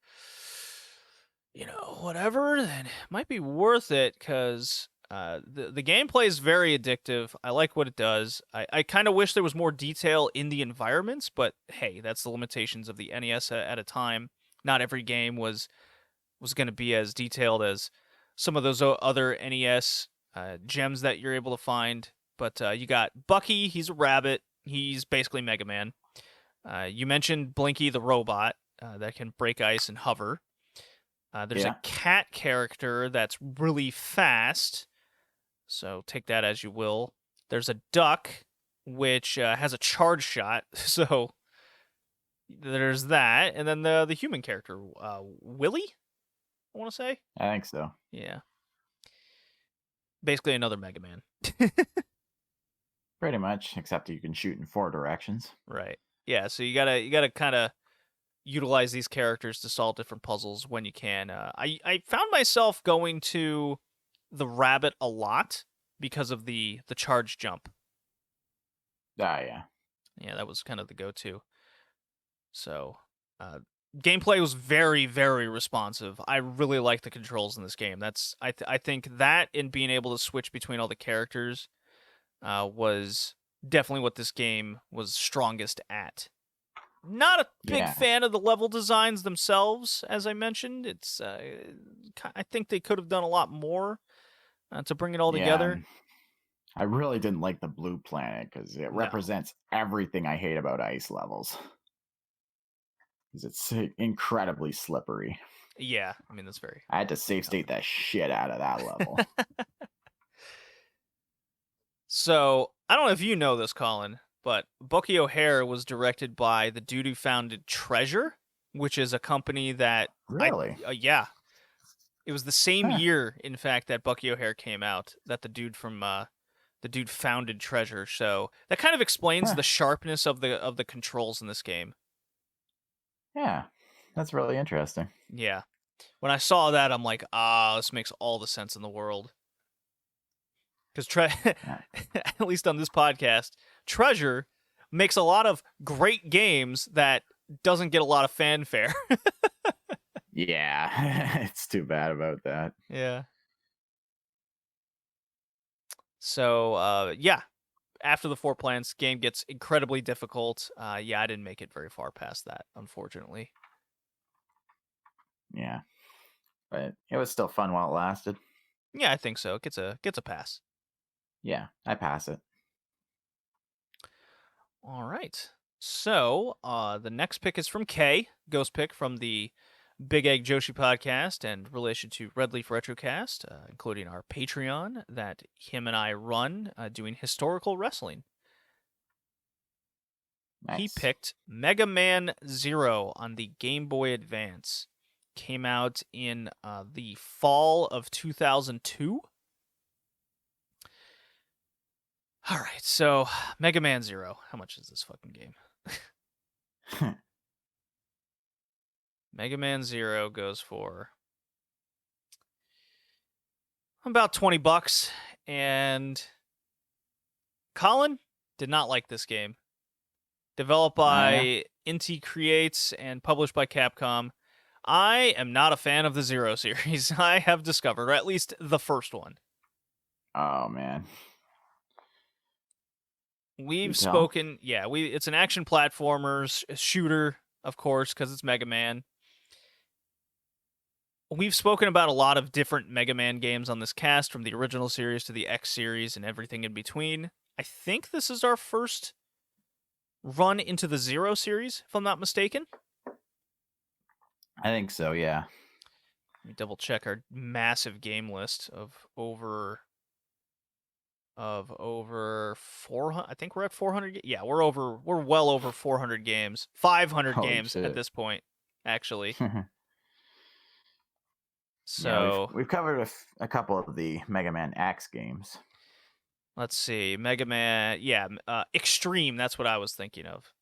whatever, then it might be worth it, because the gameplay is very addictive. I like what it does. I kind of wish there was more detail in the environments, but hey, that's the limitations of the NES at a time. Not every game was going to be as detailed as some of those other NES gems that you're able to find. But you got Bucky. He's a rabbit. He's basically Mega Man. You mentioned Blinky the robot that can break ice and hover. There's a cat character that's really fast. So take that as you will. There's a duck, which has a charge shot. So there's that. And then the human character, Willie, I want to say. I think so. Yeah. Basically another Mega Man. Pretty much, except you can shoot in 4 directions. Right. Yeah, so you gotta kind of utilize these characters to solve different puzzles when you can. I found myself going to the rabbit a lot because of the charge jump. Yeah. Yeah, that was kind of the go-to. So, gameplay was very, very responsive. I really like the controls in this game. That's I think that, and being able to switch between all the characters was definitely what this game was strongest at. Not a big fan of the level designs themselves, as I mentioned. It's I think they could have done a lot more to bring it all together. I really didn't like the blue planet because it represents everything I hate about ice levels. Because it's incredibly slippery. Yeah, I mean, that's very... I had to save state that shit out of that level. So, I don't know if you know this, Colin, but Bucky O'Hare was directed by the dude who founded Treasure, which is a company that... Really? Yeah. It was the same year, in fact, that Bucky O'Hare came out, that the dude founded Treasure. So that kind of explains the sharpness of the controls in this game. Yeah, that's really interesting. Yeah. When I saw that, I'm like, this makes all the sense in the world. Because at least on this podcast, Treasure makes a lot of great games that doesn't get a lot of fanfare. Yeah, it's too bad about that. Yeah. So, yeah. after the 4 planets, game gets incredibly difficult. Yeah, I didn't make it very far past that, unfortunately. Yeah, but it was still fun while it lasted. Yeah, I think so. It gets a pass. Yeah, I pass it. All right. So the next pick is from Kay, ghost pick from the Big Egg Joshi podcast and relation to Red Leaf Retrocast, including our Patreon that him and I run doing historical wrestling. He Nice. picked Mega Man Zero on the Game Boy Advance. Came out in the fall of 2002. All right, so Mega Man Zero. How much is this fucking game? Mega Man Zero goes for about $20, and Colin did not like this game. Developed by Inti Creates and published by Capcom. I am not a fan of the Zero series. I have discovered, or at least the first one. Oh man. We've You tell? spoken, yeah. It's an action platformer shooter, of course, because it's Mega Man. We've spoken about a lot of different Mega Man games on this cast, from the original series to the X series and everything in between. I think this is our first run into the Zero series, if I'm not mistaken. I think so, yeah. Let me double check our massive game list of over 400. I think we're at 400. Yeah, we're well over 400 games. 500 Holy games at shit. this point, actually. Yeah, So we've covered a couple of the Mega Man X games. let's see. Mega Man, yeah, Extreme, that's what I was thinking of.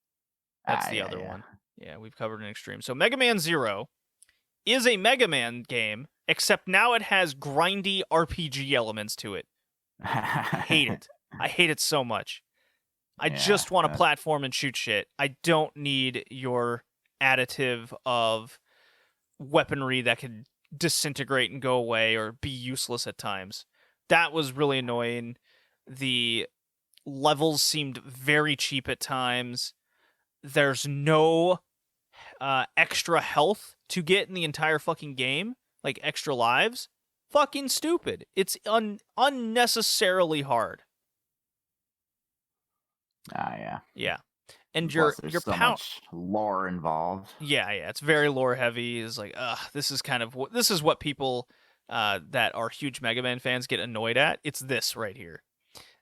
That's the other one. Yeah, we've covered an Extreme. So Mega Man Zero is a Mega Man game, except now it has grindy RPG elements to it. I hate it. I hate it so much. I just want to platform and shoot shit. I don't need your additive of weaponry that could disintegrate and go away or be useless at times. That was really annoying. The levels seemed very cheap at times. There's no extra health to get in the entire fucking game, like extra lives. Fucking stupid. It's unnecessarily hard. Yeah. Yeah. And Plus, there's your so much lore involved. Yeah, it's very lore heavy. It's like, this is what people that are huge Mega Man fans get annoyed at. It's this right here.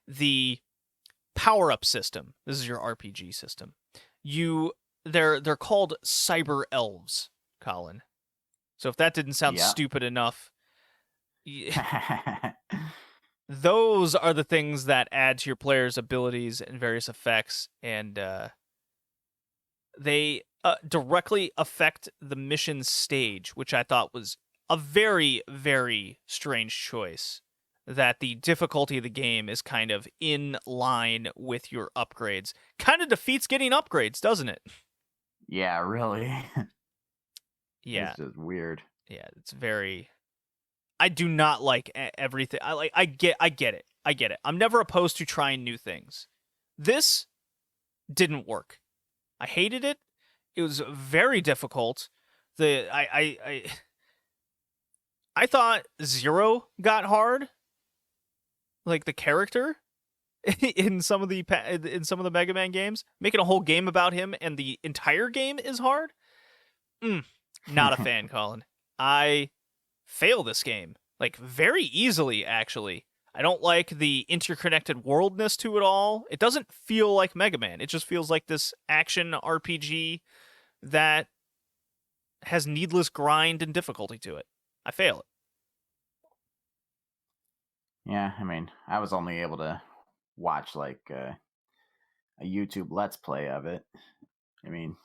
The power-up system. This is your RPG system. They're called cyber elves, Colin. So if that didn't sound stupid enough, those are the things that add to your player's abilities and various effects, and they directly affect the mission stage, which I thought was a very, very strange choice. That the difficulty of the game is kind of in line with your upgrades. Kind of defeats getting upgrades, doesn't it? Yeah, really. Yeah. It's just weird. Yeah, it's very... I do not like everything. I get it. I get it. I'm never opposed to trying new things. This didn't work. I hated it. It was very difficult. I thought Zero got hard. Like the character in some of the Mega Man games, making a whole game about him and the entire game is hard. Not a fan, Colin. I fail this game like very easily, actually. I don't like the interconnected worldness to it all. It doesn't feel like Mega Man. It just feels like this action RPG that has needless grind and difficulty to it. I fail it. Yeah, I mean, I was only able to watch like a YouTube Let's Play of it. I mean,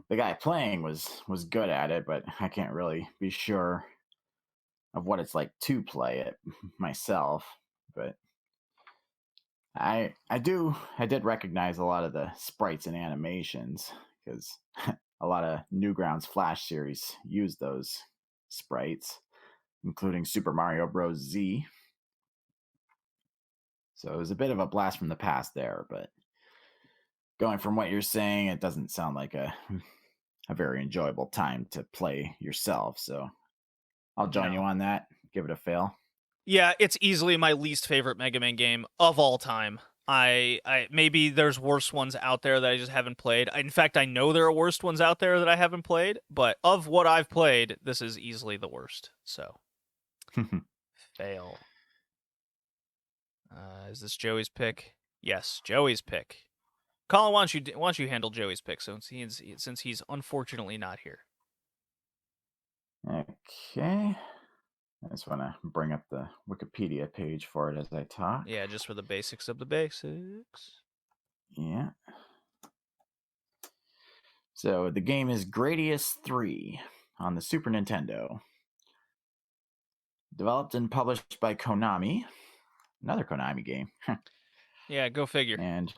the guy playing was good at it, but I can't really be sure of what it's like to play it myself. But I did recognize a lot of the sprites and animations because a lot of Newgrounds Flash series use those sprites, including Super Mario Bros. Z. So it was a bit of a blast from the past there, but going from what you're saying, it doesn't sound like a very enjoyable time to play yourself. So I'll join you No. on that. Give it a fail. Yeah, it's easily my least favorite Mega Man game of all time. I maybe there's worse ones out there that I just haven't played. In fact, I know there are worse ones out there that I haven't played, but of what I've played, this is easily the worst. So, fail. Is this Joey's pick? Yes, Joey's pick. Colin, why don't you handle Joey's pick since he's unfortunately not here? Okay. I just want to bring up the Wikipedia page for it as I talk. Yeah, just for the basics of the basics. Yeah. So the game is Gradius 3 on the Super Nintendo. Developed and published by Konami. Another Konami game. Yeah, go figure. And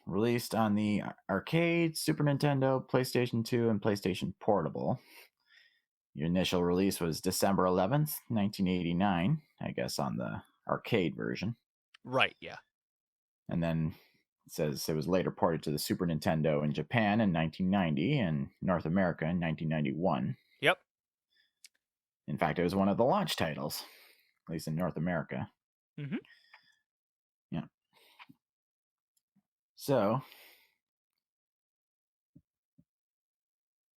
released on the arcade, Super Nintendo, PlayStation 2, and PlayStation Portable. Your initial release was December 11th, 1989, I guess on the arcade version. Right, yeah. And then it says it was later ported to the Super Nintendo in Japan in 1990 and North America in 1991. Yep. In fact, it was one of the launch titles, at least in North America. Mm-hmm. Yeah. So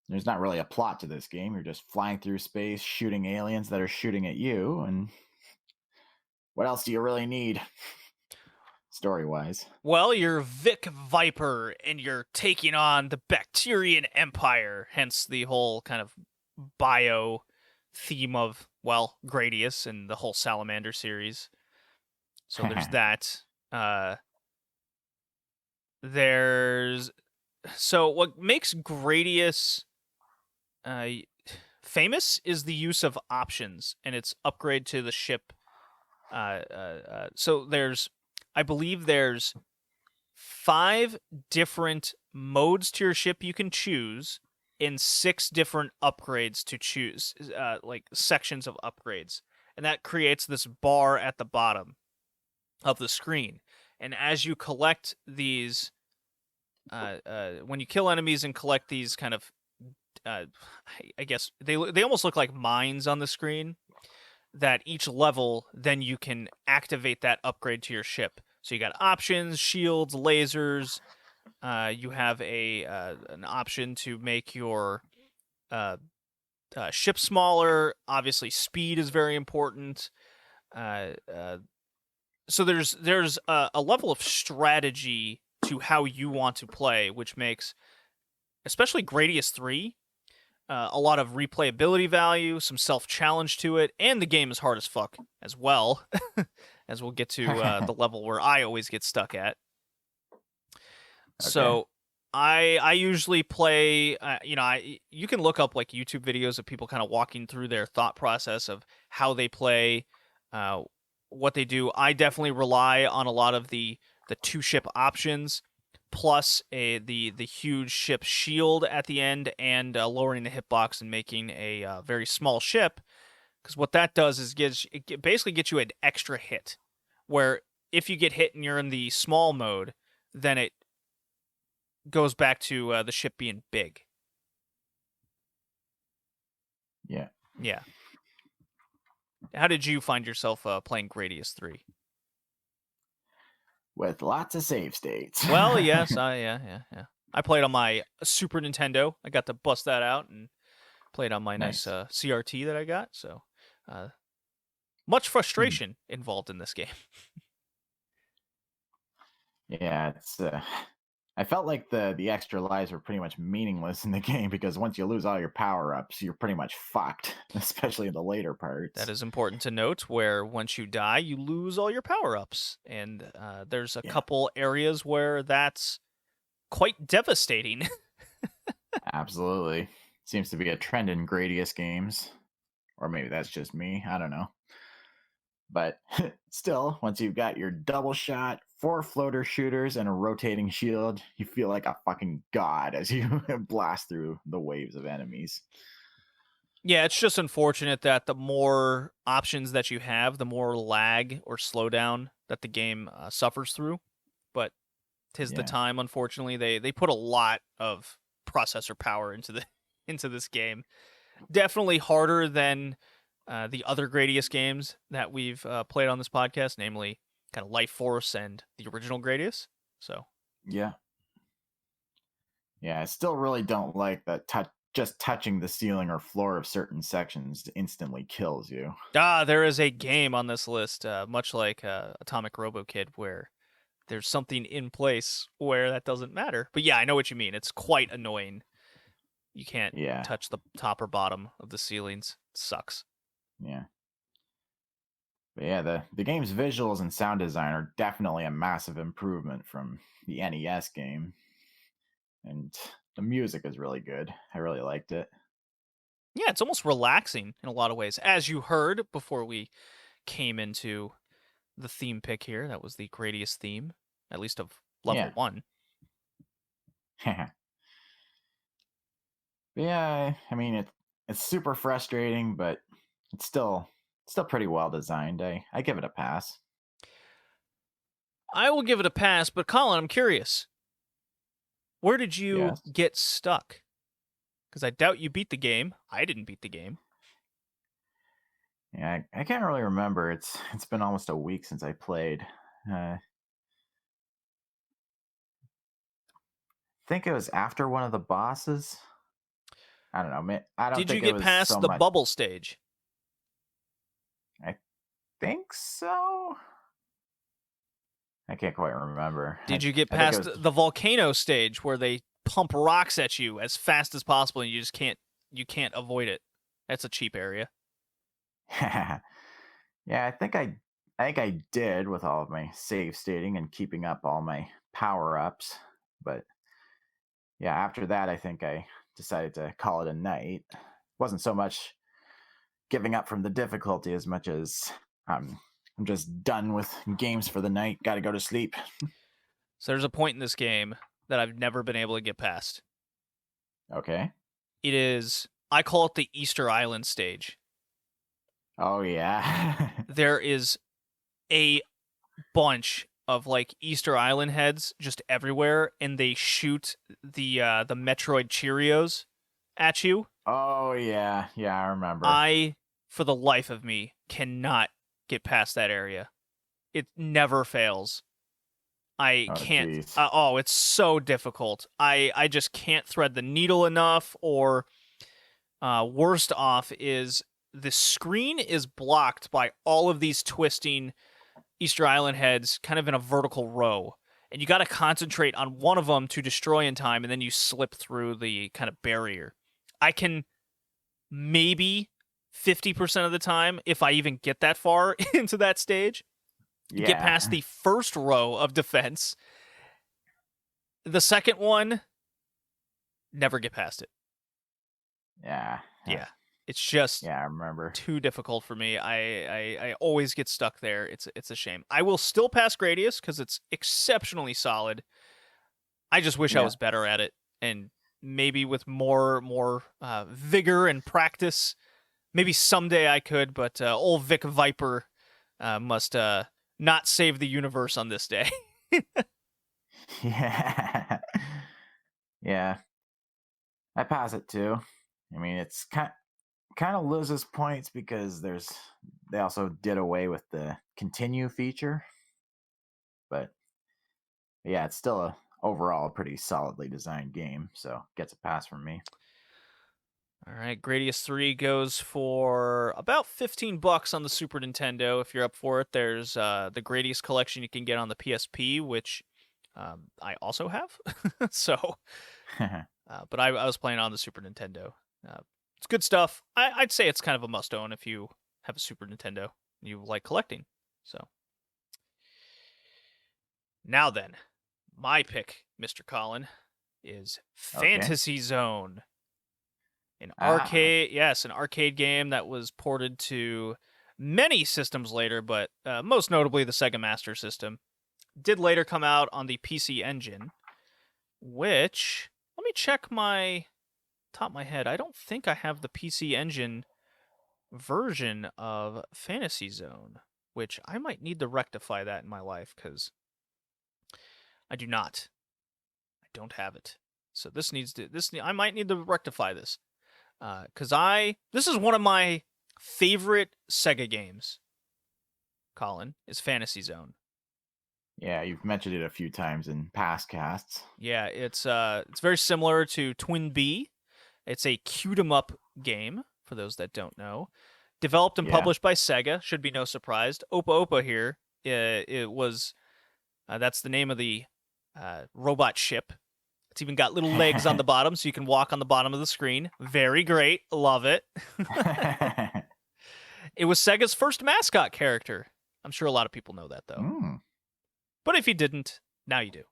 there's not really a plot to this game. You're just flying through space, shooting aliens that are shooting at you, and what else do you really need? Story-wise. Well, you're Vic Viper, and you're taking on the Bacterian Empire, hence the whole kind of bio theme of, well, Gradius and the whole Salamander series. So there's that. So what makes Gradius famous is the use of options and its upgrade to the ship. So I believe there's 5 different modes to your ship you can choose and 6 different upgrades to choose, like sections of upgrades. And that creates this bar at the bottom of the screen. And as you collect these, when you kill enemies and collect these kind of, I guess they almost look like mines on the screen, that each level, then you can activate that upgrade to your ship. So you got options, shields, lasers. You have an option to make your ship smaller. Obviously, speed is very important. So there's a level of strategy to how you want to play, which makes, especially Gradius 3, a lot of replayability value, some self-challenge to it, and the game is hard as fuck as well, as we'll get to the level where I always get stuck at. Okay. So I usually play, you can look up like YouTube videos of people kind of walking through their thought process of how they play, what they do. I definitely rely on a lot of the 2-ship options, plus the huge ship shield at the end, and lowering the hitbox and making a very small ship. Because what that does is basically gets you an extra hit, where if you get hit and you're in the small mode, then it goes back to the ship being big. Yeah. Yeah. How did you find yourself playing Gradius 3? With lots of save states. Well, yes, yeah. I played on my Super Nintendo. I got to bust that out and played on my nice CRT that I got. So, much frustration involved in this game. Yeah, it's. I felt like the extra lives were pretty much meaningless in the game, because once you lose all your power-ups, you're pretty much fucked, especially in the later parts. That is important to note, where once you die, you lose all your power-ups. And there's a couple areas where that's quite devastating. Absolutely. Seems to be a trend in Gradius games. Or maybe that's just me. I don't know. But still, once you've got your double shot, 4 floater shooters, and a rotating shield, you feel like a fucking god as you blast through the waves of enemies. Yeah, it's just unfortunate that the more options that you have, the more lag or slowdown that the game suffers through. But 'tis the Yeah. time. Unfortunately, they put a lot of processor power into the into this game. Definitely harder than the other Gradius games that we've played on this podcast, namely kind of Life Force and the original Gradius. So Yeah. Yeah, I still really don't like that just touching the ceiling or floor of certain sections instantly kills you. there is a game on this list, much like Atomic Robo-Kid, where there's something in place where that doesn't matter. But yeah, I know what you mean. It's quite annoying. You can't Yeah. touch the top or bottom of the ceilings. It sucks. Yeah. But yeah, the game's visuals and sound design are definitely a massive improvement from the NES game. And the music is really good. I really liked it. Yeah, it's almost relaxing in a lot of ways. As you heard before we came into the theme pick here, that was the Gradius theme, at least of level Yeah. 1. Yeah, I mean it's super frustrating, but it's still pretty well designed. I give it a pass. I will give it a pass, but Colin, I'm curious. Where did you Yes. get stuck? Because I doubt you beat the game. I didn't beat the game. Yeah, I can't really remember. It's been almost a week since I played. I think it was after one of the bosses. I don't know. I don't Did you think it get was so past the much. bubble stage? I think so. I can't quite remember. Did you get I think it past was. the volcano stage where they pump rocks at you as fast as possible and you can't avoid it? That's a cheap area. Yeah, I think I did with all of my save stating and keeping up all my power ups, but yeah, after that I think I decided to call it a night. Wasn't so much giving up from the difficulty as much as I'm just done with games for the night. Got to go to sleep. So there's a point in this game that I've never been able to get past. Okay. It is, I call it the Easter Island stage. Oh yeah. There is a bunch of like Easter Island heads just everywhere, and they shoot the Metroid Cheerios at you. Oh yeah. Yeah, I remember. I, for the life of me, cannot get past that area. It never fails. I Oh can't. jeez. It's so difficult. I just can't thread the needle enough. Or worst off is the screen is blocked by all of these twisting Easter Island heads, kind of in a vertical row, and you got to concentrate on one of them to destroy in time, and then you slip through the kind of barrier. I can maybe 50% of the time, if I even get that far into that stage, get Yeah. past the first row of defense. The second one, never get past it. Yeah. Yeah. It's just Yeah, I remember. too difficult for me. I always get stuck there. It's a shame. I will still pass Gradius because it's exceptionally solid. I just wish I Yeah. was better at it, and maybe with more vigor and practice, maybe someday I could. But old Vic Viper must not save the universe on this day. Yeah. Yeah. I pass it too. I mean, it's kind of loses points because they also did away with the continue feature, but yeah, it's still overall a pretty solidly designed game, so gets a pass from me. All right, Gradius 3 goes for about $15 on the Super Nintendo if you're up for it. There's the Gradius collection you can get on the PSP, which I also have. So, but I was playing on the Super Nintendo. It's good stuff. I'd say it's kind of a must-own if you have a Super Nintendo and you like collecting. So, now then, my pick, Mr. Colin, is Okay. Fantasy Zone. An Ah, arcade game that was ported to many systems later, but most notably the Sega Master System. Did later come out on the PC Engine, which, let me check my top of my head, I don't think I have the PC Engine version of Fantasy Zone, which I might need to rectify that in my life because I do not. I don't have it. So I might need to rectify this because this is one of my favorite Sega games. Colin, is Fantasy Zone. Yeah, you've mentioned it a few times in past casts. Yeah, it's very similar to Twin B. It's a cute 'em up game for those that don't know. Developed and Yeah. published by Sega, should be no surprise. Opa Opa here, it was that's the name of the robot ship. It's even got little legs on the bottom, so you can walk on the bottom of the screen. Very great, love it. It was Sega's first mascot character. I'm sure a lot of people know that though. Mm. But if you didn't, now you do.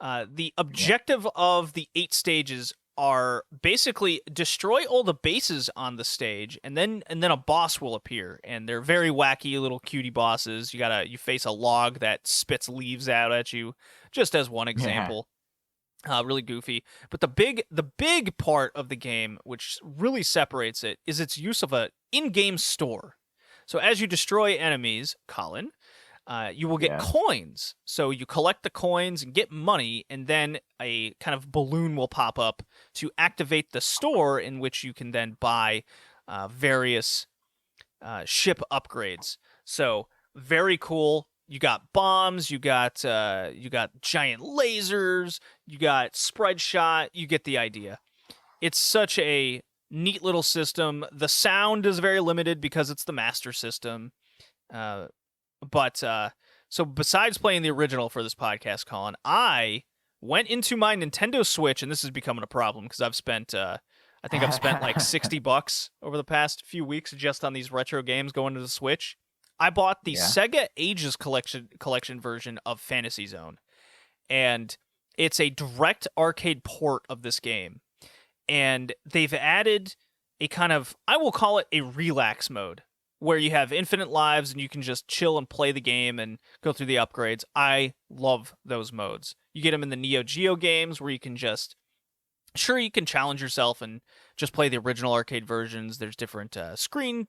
The objective of the 8 stages are basically destroy all the bases on the stage, and then a boss will appear, and they're very wacky little cutie bosses. You face a log that spits leaves out at you, just as one example. Really goofy. But the big part of the game, which really separates it, is its use of a in-game store. So as you destroy enemies, Colin, you will get coins. So you collect the coins and get money, and then a kind of balloon will pop up to activate the store, in which you can then buy various ship upgrades. So very cool. You got bombs, you got giant lasers, you got spread shot. You get the idea. It's such a neat little system. The sound is very limited because it's the Master System. But so besides playing the original for this podcast, Colin, I went into my Nintendo Switch, and this is becoming a problem because I've spent I think I've spent like $60 over the past few weeks just on these retro games going to the Switch. I bought the Sega Ages collection version of Fantasy Zone, and it's a direct arcade port of this game. And they've added a kind of, I will call it a relax mode, where you have infinite lives and you can just chill and play the game and go through the upgrades. I love those modes. You get them in the Neo Geo games where you can just, sure, you can challenge yourself and just play the original arcade versions. There's different screen,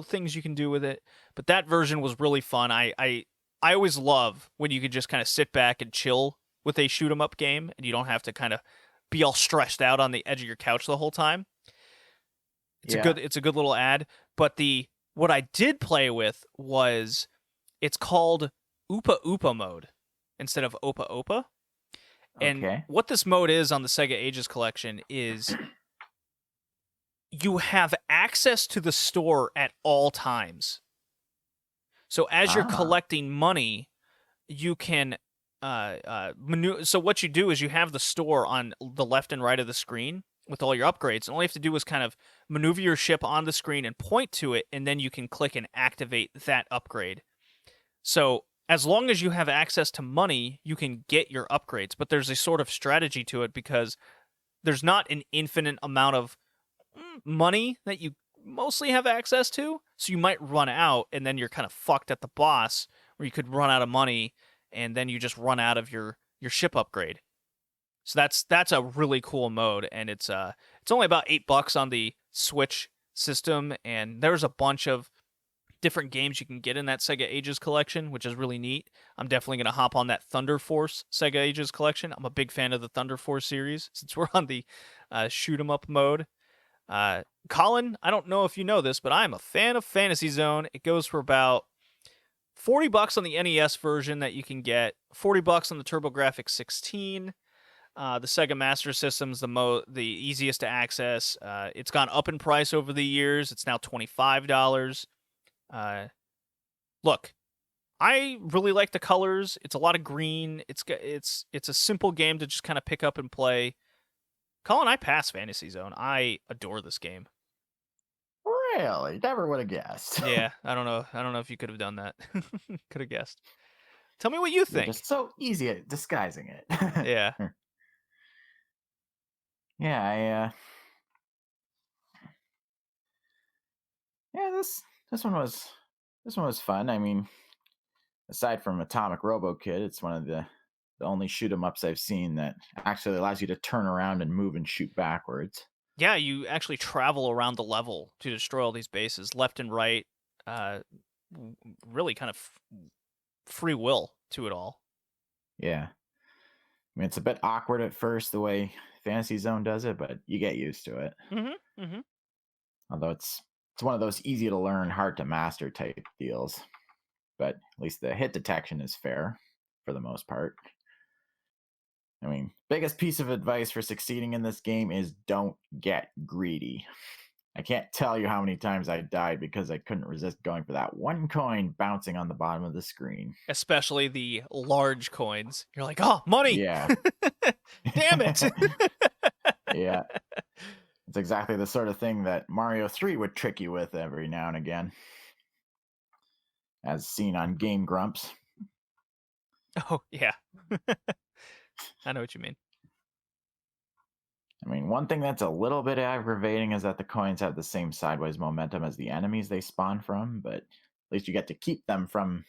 things you can do with it. But that version was really fun. I always love when you can just kind of sit back and chill with a shoot 'em up game and you don't have to kind of be all stressed out on the edge of your couch the whole time. It's a good little ad. But what I did play with was, it's called Oopa Oopa mode instead of Opa Opa. And what this mode is on the Sega Ages collection is you have access to the store at all times. So as you're collecting money, you can so what you do is you have the store on the left and right of the screen with all your upgrades, and all you have to do is kind of maneuver your ship on the screen and point to it, and then you can click and activate that upgrade. So as long as you have access to money, you can get your upgrades, but there's a sort of strategy to it because there's not an infinite amount of money that you mostly have access to, so you might run out, and then you're kind of fucked at the boss, where you could run out of money, and then you just run out of your ship upgrade. So that's a really cool mode, and it's only about $8 on the Switch system, and there's a bunch of different games you can get in that Sega Ages collection, which is really neat. I'm definitely going to hop on that Thunder Force Sega Ages collection. I'm a big fan of the Thunder Force series, since we're on the shoot 'em up mode. Colin, I don't know if you know this, but I'm a fan of Fantasy Zone. It goes for about $40 on the NES version that you can get, $40 on the TurboGrafx 16. The Sega Master System's the easiest to access. It's gone up in price over the years. It's now $25. Look, I really like the colors. It's a lot of green. It's a simple game to just kind of pick up and play. Colin, I pass Fantasy Zone. I adore this game. Really? Never would have guessed. Yeah, I don't know if you could have done that. Could have guessed. Tell me what you think. You're just so easy at disguising it. Yeah. Yeah, this one was fun. I mean, aside from Atomic Robo-Kid, it's one of the the only shoot 'em ups I've seen that actually allows you to turn around and move and shoot backwards. Yeah, you actually travel around the level to destroy all these bases, left and right. Uh, really kind of free will to it all. Yeah. I mean, it's a bit awkward at first the way Fantasy Zone does it, but you get used to it. Mm-hmm. Although it's one of those easy to learn, hard to master type deals. But at least the hit detection is fair for the most part. I mean, biggest piece of advice for succeeding in this game is don't get greedy. I can't tell you how many times I died because I couldn't resist going for that one coin bouncing on the bottom of the screen. Especially the large coins. You're like, oh, money! Yeah. Damn it! Yeah. It's exactly the sort of thing that Mario 3 would trick you with every now and again, as seen on Game Grumps. Oh, yeah. I know what you mean. I mean, one thing that's a little bit aggravating is that the coins have the same sideways momentum as the enemies they spawn from, but at least you get to keep them from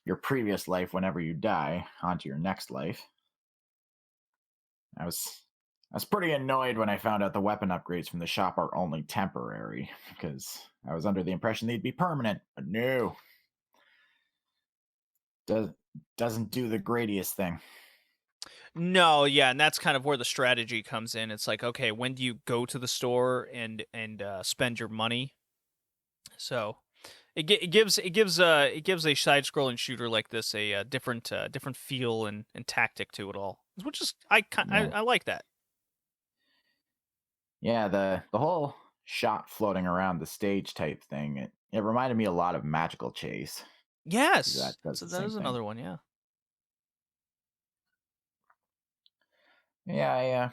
your previous life whenever you die onto your next life. I was pretty annoyed when I found out the weapon upgrades from the shop are only temporary, because I was under the impression they'd be permanent, but no. Doesn't do the Gradius thing. No, yeah, and that's kind of where the strategy comes in. It's like, okay, when do you go to the store and spend your money? So it gives a side scrolling shooter like this a different feel and tactic to it all, which is Yeah. I like that. Yeah, the whole shot floating around the stage type thing, it reminded me a lot of Magical Chase. Yes, That does the that same is thing. another one. Yeah. Yeah,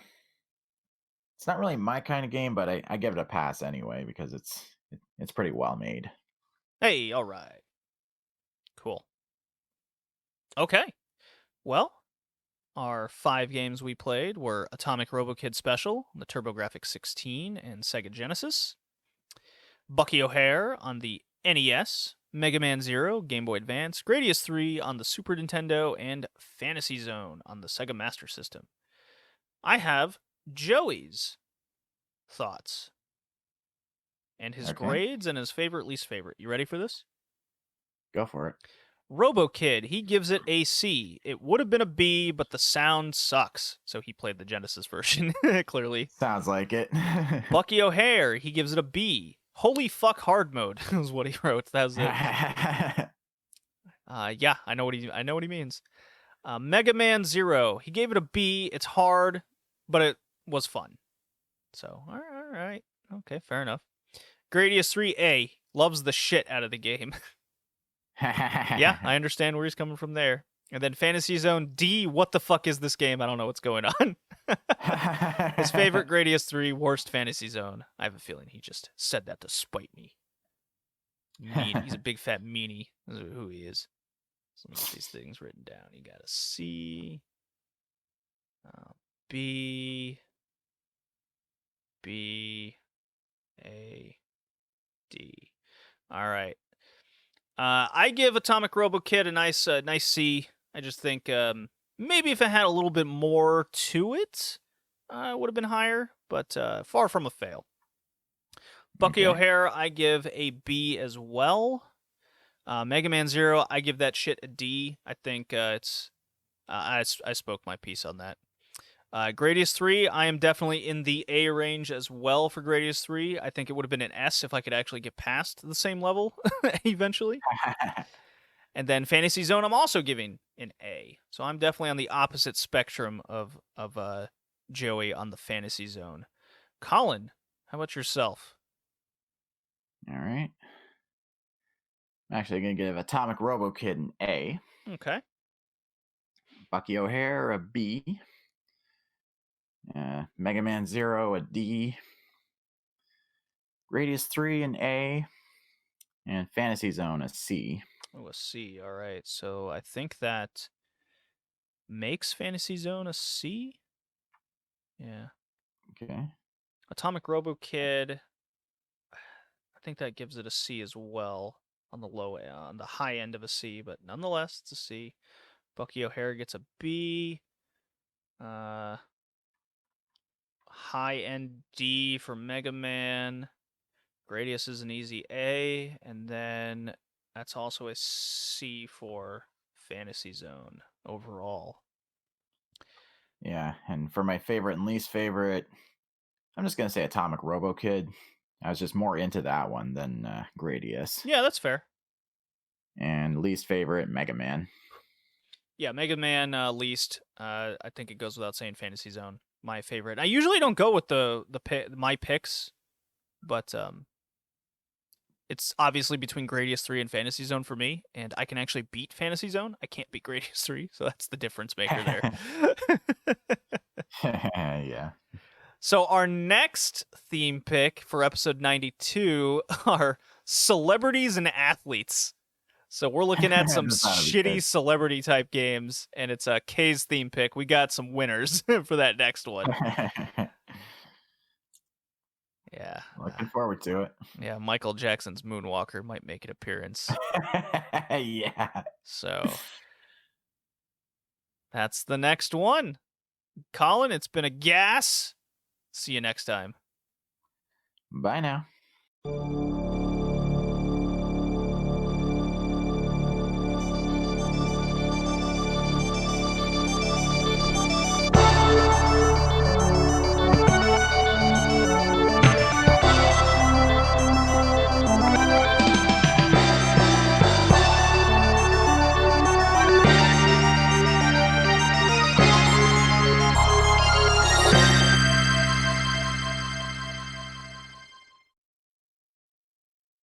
it's not really my kind of game, but I give it a pass anyway because it's pretty well made. Hey, all right, cool. Okay, well, our 5 games we played were Atomic Robo-Kid Special on the TurboGrafx 16 and Sega Genesis, Bucky O'Hare on the NES, Mega Man Zero, Game Boy Advance, Gradius 3 on the Super Nintendo, and Fantasy Zone on the Sega Master System. I have Joey's thoughts and his Okay, grades and his favorite, least favorite. You ready for this? go for it. Robo-Kid, he gives it a C. It would have been a B, but the sound sucks. So he played the Genesis version, clearly. Sounds like it. Bucky O'Hare, he gives it a B. Holy fuck hard mode is what he wrote. That was it. Yeah, I know what he means. Mega Man Zero, he gave it a B. It's hard, but it was fun. So, all right. Okay, fair enough. Gradius 3A, loves the shit out of the game. Yeah, I understand where he's coming from there. And then Fantasy Zone D, what the fuck is this game? I don't know what's going on. His favorite Gradius 3, worst Fantasy Zone. I have a feeling he just said that to spite me. He's a big fat meanie. This is who he is. So let me get these things written down. You got a C, B, B, A, D. All right. I give Atomic Robo-Kid a nice C. I just think maybe if it had a little bit more to it, it would have been higher, but far from a fail. Bucky Okay. O'Hare, I give a B as well. Mega Man Zero, I give that shit a D. I think it's. I spoke my piece on that. Gradius 3, I am definitely in the A range as well for Gradius 3. I think it would have been an S if I could actually get past the same level eventually. And then Fantasy Zone, I'm also giving an A. So I'm definitely on the opposite spectrum of Joey on the Fantasy Zone. Colin, how about yourself? All right. I'm actually going to give Atomic Robo-Kid an A. Okay. Bucky O'Hare a B. Mega Man Zero a D. Gradius 3 an A. And Fantasy Zone a C. Oh, a C. All right. So I think that makes Fantasy Zone a C. Yeah. Okay. Atomic Robo-Kid, I think that gives it a C as well on the high end of a C, but nonetheless, it's a C. Bucky O'Hare gets a B. High-end D for Mega Man. Gradius is an easy A. And then that's also a C for Fantasy Zone overall. Yeah, and for my favorite and least favorite, I'm just gonna say Atomic Robo-Kid. I was just more into that one than Gradius. Yeah, that's fair. And least favorite, Mega Man. Yeah, Mega Man least. I think it goes without saying Fantasy Zone. My favorite. I usually don't go with my picks, but it's obviously between Gradius 3 and Fantasy Zone for me, and I can actually beat Fantasy Zone. I can't beat Gradius 3, so that's the difference maker there. Yeah. So our next theme pick for episode 92 are celebrities and athletes. So we're looking at some shitty celebrity type games, and it's a K's theme pick. We got some winners for that next one. Yeah. Looking forward to it. Yeah, Michael Jackson's Moonwalker might make an appearance. Yeah. So that's the next one. Colin, it's been a gas. See you next time. Bye now.